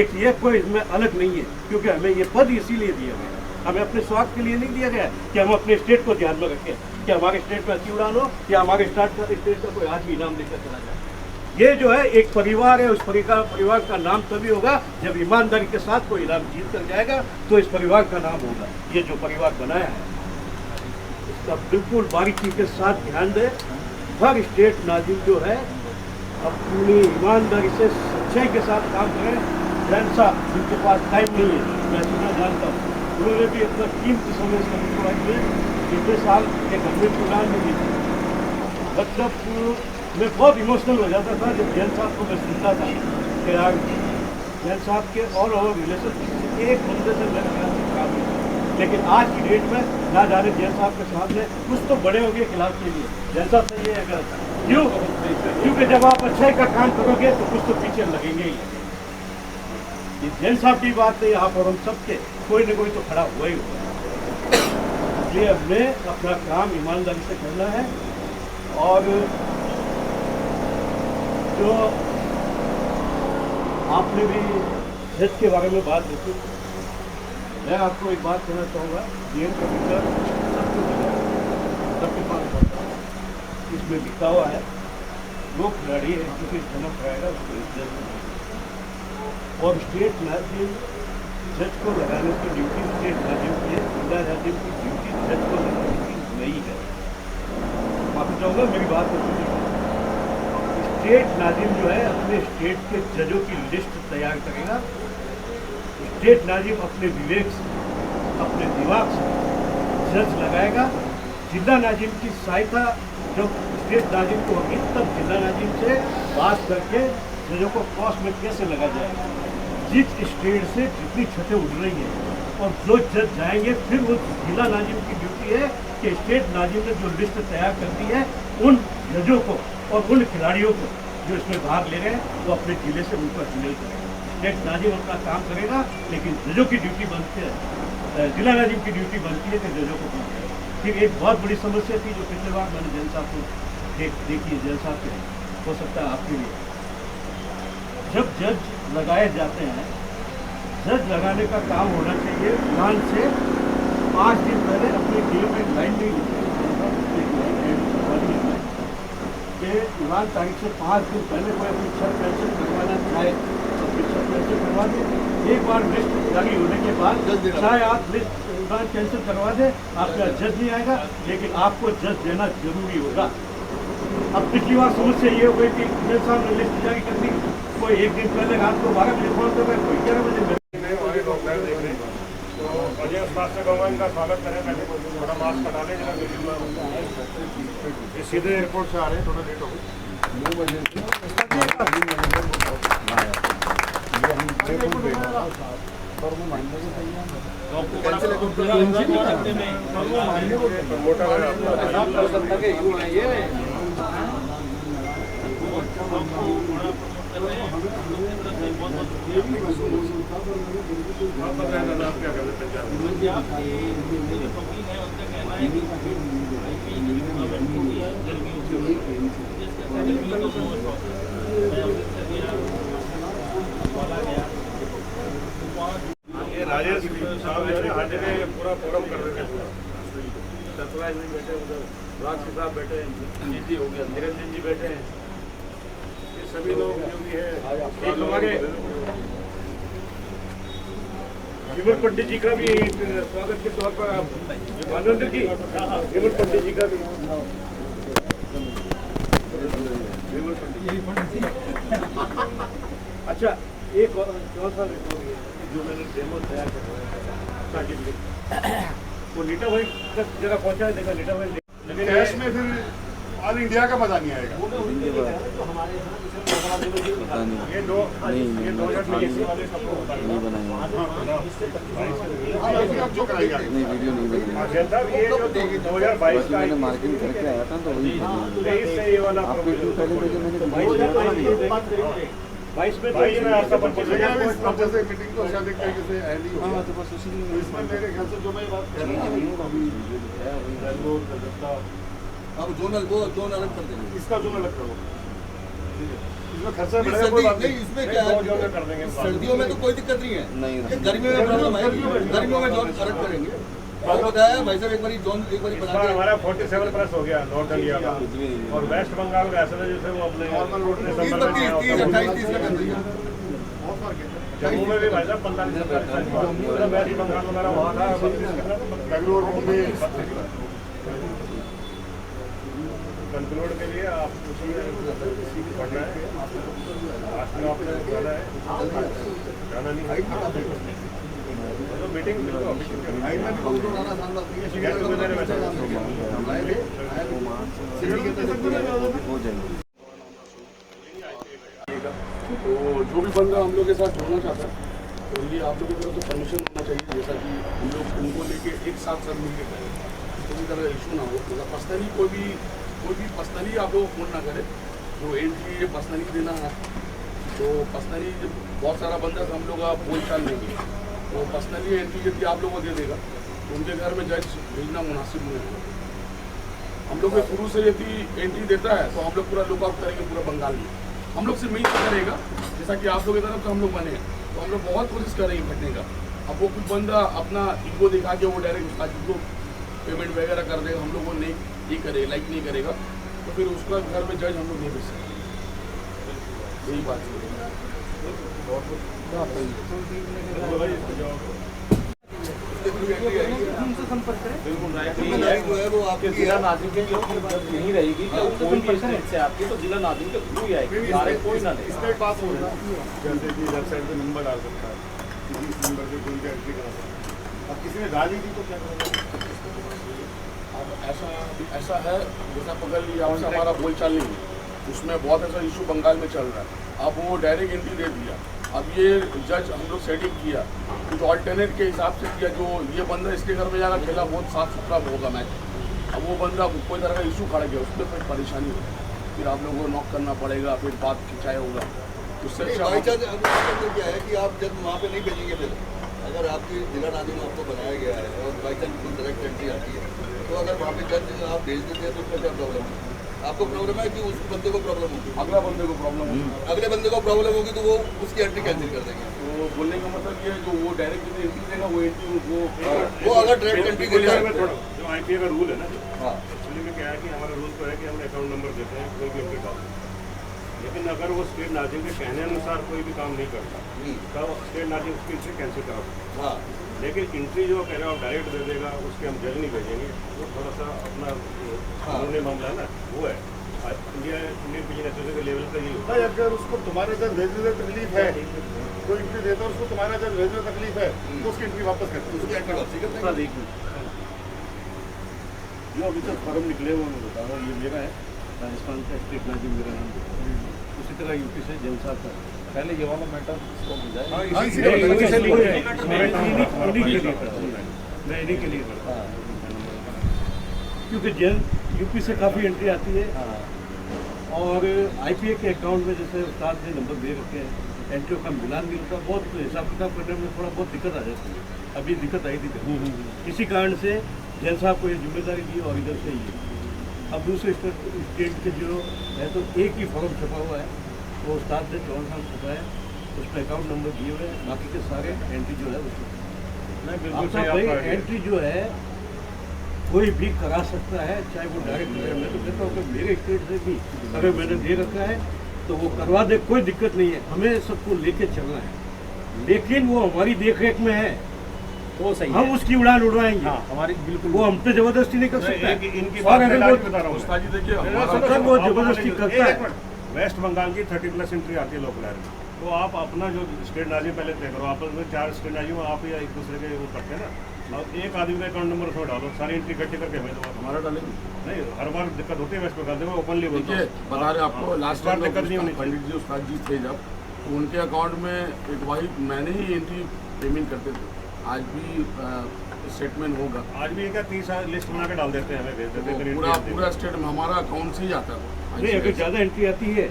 एक ही है, कोई इसमें अलग नहीं है। क्योंकि हमें ये पद इसीलिए दिया गया है, हमें अपने स्वार्थ के लिए नहीं दिया गया कि हम अपने स्टेट को ध्यान में रखें कि हमारे स्टेट में अच्छी उड़ान हो या हमारे स्टेट का कोई आज भी इनाम लेकर चला जाए। ये जो है एक परिवार है, उस परिवार का नाम तभी होगा जब ईमानदारी के साथ कोई इनाम जीत कर जाएगा तो इस परिवार का नाम होगा। ये जो परिवार बनाया है इसका बिल्कुल बारीकी के साथ ध्यान दें। हर स्टेट नाजिम जो है अपनी ईमानदारी से सच्चाई के साथ काम करें। जैन साहब जिनके पास टाइम नहीं है, मैं सुना जानता हूँ, उन्होंने भी अपना कीमती समय से पिछले साल एक गवर्नमेंट प्रोग्राम में दी। मतलब मैं बहुत इमोशनल हो जाता था जब जैन साहब को मैं सुनता था कि यार जैन साहब के ऑल ओवर रिलेशन एक बंदे से मेरे ख्याल से खराब नहीं। लेकिन आज की डेट में ना जाने जैन साहब के सामने कुछ तो बड़े हो गए खिलाफ के लिए। जैन साहब से ये अगर क्योंकि जब आप अच्छाई का काम करोगे तो कुछ तो पीछे लगेंगे ही। ये जैन साहब की बात नहीं, यहाँ पर हम सबके कोई न कोई तो खड़ा हुआ ही होगा। इसलिए हमें अपना काम ईमानदारी से करना है। और जो आपने भी जज के बारे में बात देखी, मैं आपको एक बात कहना चाहूँगा, DM का पिक्चर सबके पास होता है, इसमें लिखा हुआ है वो खिलाड़ी है क्योंकि जन्म कराएगा उसको जज और स्टेट नाजिम जज को लगाने की ड्यूटी स्टेट नाजिम की है, जिला नाजिम की ड्यूटी जज को लगाने की नहीं है। माफी चाहूँगा मेरी बात को सुनिए। स्टेट नाजिम जो है अपने स्टेट के जजों की लिस्ट तैयार करेगा। स्टेट नाजिम अपने विवेक से, अपने दिमाग से जज लगाएगा। जिला नाजिम की सहायता जो स्टेट नाजिम को होगी, तब जिला नाजिम से बात करके जजों को क्रॉस में कैसे लगा जाएगा। जिस स्टेट से जितनी छतें उड़ रही हैं और जो जज जाएंगे, फिर वो जिला नाजिम की ड्यूटी है कि स्टेट नाजिम ने जो लिस्ट तैयार कर दी है उन जजों को और उन खिलाड़ियों को जो इसमें भाग ले रहे हैं वो अपने जिले से उनको शामिल करेंगे। स्टेट नाजिम अपना काम करेगा, लेकिन जजों की ड्यूटी बनती है, जिला नाजिम की ड्यूटी बनती है कि जजों को काम करें। ठीक, एक बहुत बड़ी समस्या थी जो पिछले बार मैंने जैन साहब को देखी, जैन साहब के हो सकता है आपके लिए, जब जज लगाए जाते हैं, जज लगाने का काम होना चाहिए उड़ान से 5 दिन पहले अपने जिले में लाइन नहीं होती कि उड़ान तारीख से 5 दिन पहले कोई अपनी छत कैंसिल करवाना चाहे तो फिर छत कैंसिल करवा दे। एक बार लिस्ट जारी होने के बाद चाहे आप लिस्ट उड़ान कैंसिल करवा दें, आपका जज नहीं आएगा, लेकिन आपको जज देना जरूरी होगा। अब पिछली बार समस्या ये हो गई कि जज साहब ने लिस्ट जारी कर दी, कोई एक दिन पहले रात को 12 बजे फोन कर रहे, कोई 11 बजे तो अजय उस्ताद से कहूँगा इनका स्वागत करें। मैं थोड़ा मास्क हटा लें जरा, ये सीधे एयरपोर्ट से आ रहे हैं, थोड़ा लेट हो ये राजेश साहब जो है हर जगह पूरा फोरम कर रहे थे। सतराज जी बैठे, उधर राज साहब बैठे, जी हो गया, निरंजन जी बैठे हैं, ये सभी लोग जो भी है। एक हमारे विमल पंडित जी का भी स्वागत के तौर पर मानवेंद्र जी, विमल पंडित जी का भी अच्छा एक और सा जो मैंने डेमो तैयार करवाया वो लीटा भाई तक जगह पहुंचा है, देखा लीटा भाई, लेकिन कैश में फिर ऑल इंडिया का मजा नहीं आएगा। ये 2000 में एसी वाले सबको अब जो कराएगा वीडियो नहीं जनता ये जो 2022 का मैंने मार्केटिंग करके आया था तो वही 23 से ये वाला बाईस में आपका जैसे मीटिंग तो शायद एक तरीके से एंड ही होगा। तो बस उसी इसमें मेरे ख्याल से जो मैं बात कर रहा हूँ अब जोनल वो जोन अलग कर देंगे, इसका जोन अलग करो, इसमें खर्चा बढ़ेगा नहीं, इसमें क्या है सर्दियों में तो कोई दिक्कत नहीं है, नहीं गर्मियों में प्रॉब्लम है, गर्मियों में जोन अलग करेंगे। और बताया भाई साहब एक बार जोन एक बार बना के हमारा 47 प्लस हो गया नॉर्थ इंडिया का, और वेस्ट बंगाल का ऐसा जैसे वो अपने 30-28 का कर दिया। जम्मू में भी भाई साहब 45 वेस्ट बंगाल वगैरह वहाँ था, बेंगलोर में कंक्लूड के लिए आप पढ़ना है, आज में आपने जाना नहीं, तो मीटिंग तो जो भी बंदा हम लोग के साथ जुड़ना चाहता है तो ये आप लोगों की तरफ से परमिशन होना चाहिए, जैसा कि हम लोग उनको लेके एक साथ सब मिलकर करें, कोई तरह इशू ना हो। मतलब पर्सनली कोई भी पर्सनली आप लोग फोन ना करे, जो एंट्री पर्सनली देना है तो पर्सनली बहुत सारा बंदा हम लोग का बोल चाल नहीं है, तो पर्सनली एंट्री यदि आप लोगों को दे देगा तो उनके घर में जज भेजना मुनासिब नहीं है। हम लोग शुरू से यदि एंट्री देता है तो हम लोग पूरा लुकआउट करेंगे पूरा बंगाल में, हम लोग से मिल करेगा, जैसा कि आप लोग की तरफ तो हम लोग बने हैं, तो हम लोग बहुत कोशिश करेंगे फटने का। अब वो कुछ बंदा अपना इनको दिखा के वो डायरेक्ट जिसको पेमेंट वगैरह कर देगा, हम लोग वो नहीं करेगा, लाइक नहीं करेगा, तो फिर उसका घर में जज हम लोग नहीं भेज सकते। यही बात है। संपर्क करें वो आपके जिला नाजिम के जो नहीं रहेगी, कोई भी से आपकी तो जिला नाजिम के थ्रू ही आएगी, कोई ना ले। इसका एक बात हो रहा है जैसे कि वेबसाइट पे नंबर डाल सकता है, किसी नंबर पे कोई एंट्री करा सकता है। अब किसी ने डाली थी तो क्या करेगा? अब ऐसा है जैसा पकड़ लिया आपसे हमारा बोलचाल नहीं है, उसमें बहुत ऐसा इशू बंगाल में चल रहा है। अब वो डायरेक्ट एंट्री दे दिया, अब ये जज हम लोग सेटिंग किया कुछ ऑल्टरनेट के हिसाब से किया, जो ये बंदा इसके घर में जाकर खेला बहुत साफ सुथरा होगा मैच, अब वो बंदा कोई तरह का इशू खड़ा गया उसमें फिर परेशानी होगी, फिर आप लोगों को नॉक करना पड़ेगा, फिर बात खिंचाया होगा। उससे अच्छा क्या है कि आप जब वहाँ पे नहीं भेजेंगे, फिर अगर आपकी जिला नाजिम आपको बनाया गया है और बाई चांस कोई डायरेक्ट एंट्री आती है तो अगर वहाँ पे जज आप भेज देते हैं तो उसमें क्या प्रॉब्लम है? आपको प्रॉब्लम है कि उस बंदे को प्रॉब्लम होगी, अगला बंदे को प्रॉब्लम होगी, अगले बंदे को प्रॉब्लम होगी तो वो उसकी एंट्री कैंसिल कर देंगे। तो बोलने का मतलब ये है जो वो डायरेक्ट एंट्री देगा वो एंट्री वो अगर डायरेक्ट एंट्री देगा जो आईपीए का रूल है ना, हाँ एक्चुअली में क्या है कि हमारा रूल तो है कि हम अकाउंट नंबर देते हैं कोई भी एंट्री डाल, लेकिन अगर वो स्टेट नाजिम के कहने अनुसार कोई भी काम नहीं करता तो स्टेट नाजिम उसकी एंट्री कैंसिल करा सकता। हाँ लेकिन एंट्री जो कह रहा है डायरेक्ट दे देगा, उसके हम जज नहीं भेजेंगे, वो थोड़ा सा अपना कानूनी मामला है ना, वो है इंडियन बिजनेस एसोसिएशन के लेवल का ही होता है। अगर उसको तुम्हारे जज भेजने में तकलीफ है, कोई एंट्री देता है उसको तुम्हारा जज भेजने में तकलीफ है तो उसकी एंट्री वापस करते हैं, उसकी एंट्री वापसी करते हैं। जो अभी तक फॉर्म निकले हुए मैं बता रहा हूँ, ये मेरा है राजस्थान का स्टेट नाजिम मेरा नाम, उसी तरह यूपी से जैन साहब का पहले ये वाला मैटर इसको मिल जाए, मैं इन्हीं के लिए क्योंकि जैन यूपी से काफ़ी एंट्री आती है और आईपीए के अकाउंट में जैसे उस्ताद ने नंबर दे रखे हैं, एंट्रियों का मिलान भी होता है, बहुत हिसाब किताब करने में थोड़ा बहुत दिक्कत आ जाती है। अभी दिक्कत आई थी इसी कारण से जैन साहब को ये जिम्मेदारी दी और इधर से ही अब दूसरे स्टेट के जो है तो एक ही फॉर्म छपा हुआ है, वो उस्ताद ने 54 साल छपा है, उस पर अकाउंट नंबर दिए हुए हैं, बाकी के सारे एंट्री जो है उसमें नहीं बिल्कुल आपका सही भाई आपका एंट्री जो है कोई भी करा सकता है, चाहे वो डायरेक्ट करे। मैं तो कहता हूँ कि मेरे स्टेट से भी अगर मैंने दे रखा है तो वो करवा दे, कोई दिक्कत नहीं है। हमें सबको लेके चलना है, लेकिन वो हमारी देख-रेख में है, वो सही हम उसकी उड़ान उड़वाएंगे। हाँ, हमारी बिल्कुल वो हम पे जबरदस्ती नहीं कर सकता है। इनकी और अगर वो बता रहा हूँ उस्ताद जी देखिए, अगर वो जबरदस्ती करता है। वेस्ट बंगाल की 30+ एंट्री आती है लोकल एयर में, तो आप अपना जो स्टेट नाजिम पहले तय करो, आपस में 4 स्टेट नाजिम आप या एक दूसरे के वो करते हैं ना, और एक आदमी का अकाउंट नंबर उसमें डालो, सारी एंट्री इकट्ठी करके हमें दो। हमारा डालेंगे नहीं, हर बार दिक्कत होती है वेस्ट बंगाल में, ओपनली बोलते हैं। बता रहे आपको लास्ट बार टाइम दिक्कत नहीं होनी पंडित जी उस्ताद जी थे जब, तो उनके अकाउंट में एक वाहिद मैंने ही एंट्री पेमेंट करते थे। आज भी स्टेटमेंट होगा, आज भी क्या 30 लिस्ट बना के डाल देते हैं, हमें भेज देते हैं। पूरा स्टेट में हमारा अकाउंट से ही आता है। नहीं, अगर ज़्यादा एंट्री आती है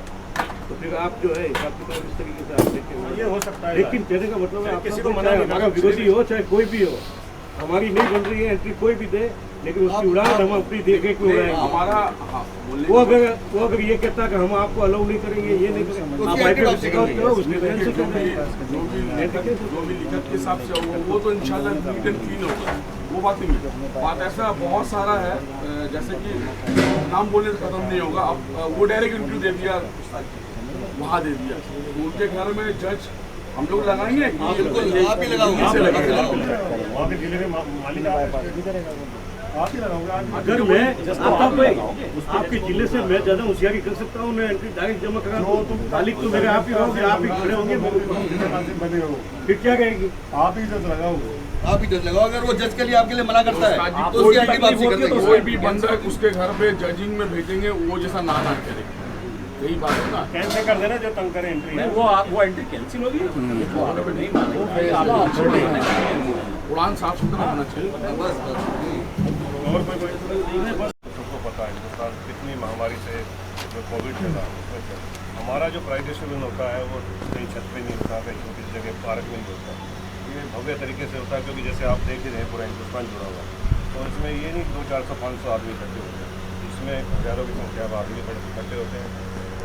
तो फिर आप जो है हिसाब किताब इस तरीके से आप देखते हो, ये हो सकता है। लेकिन कहने का मतलब है किसी आपका को मना नहीं हमारा विरोधी हो चाहे कोई भी हो, हमारी नहीं बन रही है एंट्री कोई भी दे, लेकिन उसकी उड़ान हम अपनी देख-रेख में उड़ाएंगे। हमारा वो अगर ये कहता है कि हम आपको अलाउ नहीं करेंगे, ये नहीं करेंगे, आप IPF से शिकायत करो, उसके कैंसिल कर देंगे। जो भी लिखत के हिसाब से होगा वो तो इंशाल्लाह नीट एंड क्लीन होगा, वो बात नहीं है। बात ऐसा बहुत सारा है, जैसे कि नाम बोलने से खत्म नहीं होगा। अब वो डायरेक्ट इंटरव्यू दे दिया, वहाँ दे दिया, उनके घर में जज हम लोग लगाएंगे, आप ही लगाओगे, वहाँ के जिले के मालिक आप ही लगाओगे। अगर मैं आपके जिले से मैं ज़्यादा होशियारी कर सकता हूँ, मैं एंट्री डायरेक्ट जमा करा दूँ, मालिक तो मेरे आप ही रहोगे, आप ही खड़े होंगे, फिर क्या कहेगी? आप ही जज लगाओगे, आप ही जज लगाओ। अगर वो जज के लिए आपके लिए मना करता है तो उसकी एंट्री वापसी कर देंगे। कोई भी बंदा उसके घर पे जजिंग में भेजेंगे, वो जैसा ना करेगा, यही बात है ना। कैंसिल कर देना जो तंग करे एंट्री। नहीं, वो एंट्री कैंसिल होगी, नहीं मानेंगे। उड़ान साफ सुथरा होना चाहिए। और कोई सबको पता है हिंदुस्तान कितनी महामारी से जो कोविड चला, हमारा जो प्राइज डिस्ट्रीब्यूशन होता है वो कहीं छत पे नहीं होता, कहीं छोटी जगह पार्क में नहीं होता। ये भव्य तरीके से होता है, क्योंकि जैसे आप देख ही रहे हैं पूरा हिंदुस्तान जुड़ा हुआ, तो इसमें ये नहीं 200, 400, 500 आदमी इकट्ठे होते हैं, इसमें हज़ारों की संख्या में आदमी इकट्ठे होते हैं।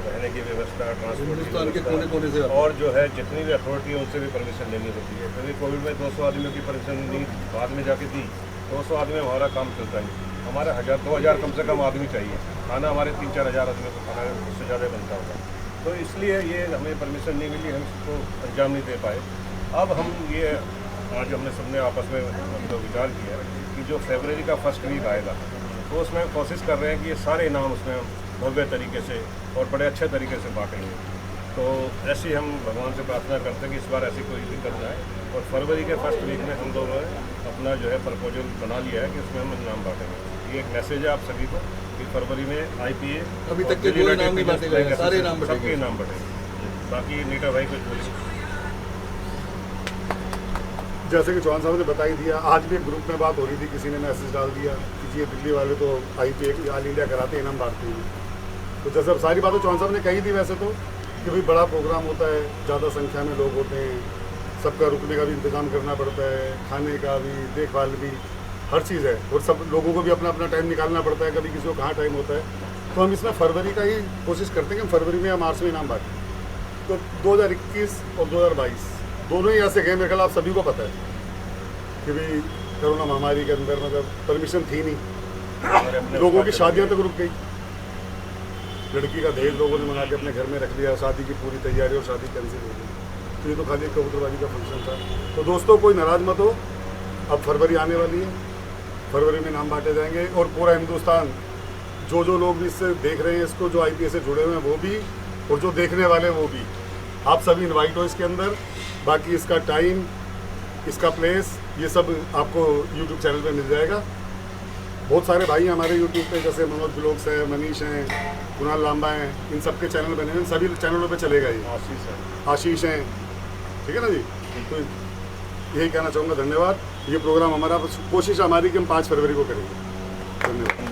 रहने की व्यवस्था, ट्रांसपोर्ट के कोने से, और जो है जितनी भी अथॉरिटी है उनसे भी परमिशन लेनी होती है, क्योंकि कोविड में 200 आदमियों की परमिशन नहीं बाद में जाके दी। 200 आदमी में हमारा काम चलता नहीं, हमारा 1000-2000 कम से कम आदमी चाहिए, खाना हमारे 3-4 हज़ार आदमी को खाना उससे ज़्यादा बनता होगा, तो इसलिए ये हमें परमिशन नहीं मिली, हम इसको अंजाम नहीं दे पाए। अब हम ये आज हमने सबने आपस में मतलब विचार किया कि जो फरवरी का फर्स्ट वीक आएगा, तो उसमें कोशिश कर रहे हैं कि ये सारे इनाम उसमें भव्य तरीके से और बड़े अच्छे तरीके से बांटेंगे। तो ऐसी हम भगवान से प्रार्थना करते हैं कि इस बार ऐसी कोई दिक्कत ना आए, और फरवरी के फर्स्ट वीक में हम लोगों ने अपना जो है प्रपोजल बना लिया है कि उसमें हम इनाम बांटेंगे। ये एक मैसेज है आप सभी को कि फरवरी में IPA अभी तक के जो इनाम नहीं बांटे गए, सारे इनाम सबके इनाम बढ़ेंगे। बाकी नीटा भाई कुछ बोलिए। जैसे कि चौहान साहब ने बता ही दिया, आज भी एक ग्रुप में बात हो रही थी, किसी ने मैसेज डाल दिया कि ये दिल्ली वाले तो IPA ऑल इंडिया कराते हैं, इनाम बांटते हैं। तो जैसे अब सारी बातें चौहान साहब ने कही थी वैसे तो, कि भाई बड़ा प्रोग्राम होता है, ज़्यादा संख्या में लोग होते हैं, सबका रुकने का भी इंतज़ाम करना पड़ता है, खाने का भी, देखभाल भी, हर चीज़ है, और सब लोगों को भी अपना अपना टाइम निकालना पड़ता है, कभी किसी को कहाँ टाइम होता है। तो हम इसमें फरवरी का ही कोशिश करते हैं कि हम फरवरी में या मार्च में इनाम बांटें। तो 2021 और 2022 दोनों ही ऐसे गए, मेरे ख्याल आप सभी को पता है कि भाई कोरोना महामारी के अंदर मतलब परमिशन थी नहीं, लोगों की शादियाँ तक रुक गई, लड़की का दहेज लोगों ने मंगा के अपने घर में रख लिया, शादी की पूरी तैयारी और शादी कैंसिल हो गई। तो ये तो खाली एक कबूतरबाजी का फंक्शन था। तो दोस्तों कोई नाराज़ मत हो, अब फरवरी आने वाली है, फरवरी में नाम बांटे जाएंगे, और पूरा हिंदुस्तान जो लोग भी इससे देख रहे हैं इसको, जो IPA से जुड़े हुए हैं वो भी, और जो देखने वाले हैं वो भी, आप सभी इन्वाइट हो इसके अंदर। बाकी इसका टाइम, इसका प्लेस, ये सब आपको YouTube चैनल पे मिल जाएगा। बहुत सारे भाई हैं हमारे YouTube पे, जैसे मनोज ब्लॉग्स हैं, मनीष हैं, कुणाल लांबा हैं, इन सब के चैनल बने हैं, सभी चैनलों पे चलेगा ये। आशीष हैं, ठीक है ना जी। तो यही कहना चाहूँगा, धन्यवाद। ये प्रोग्राम हमारा, कोशिश हमारी कि हम 5 फरवरी को करेंगे। धन्यवाद।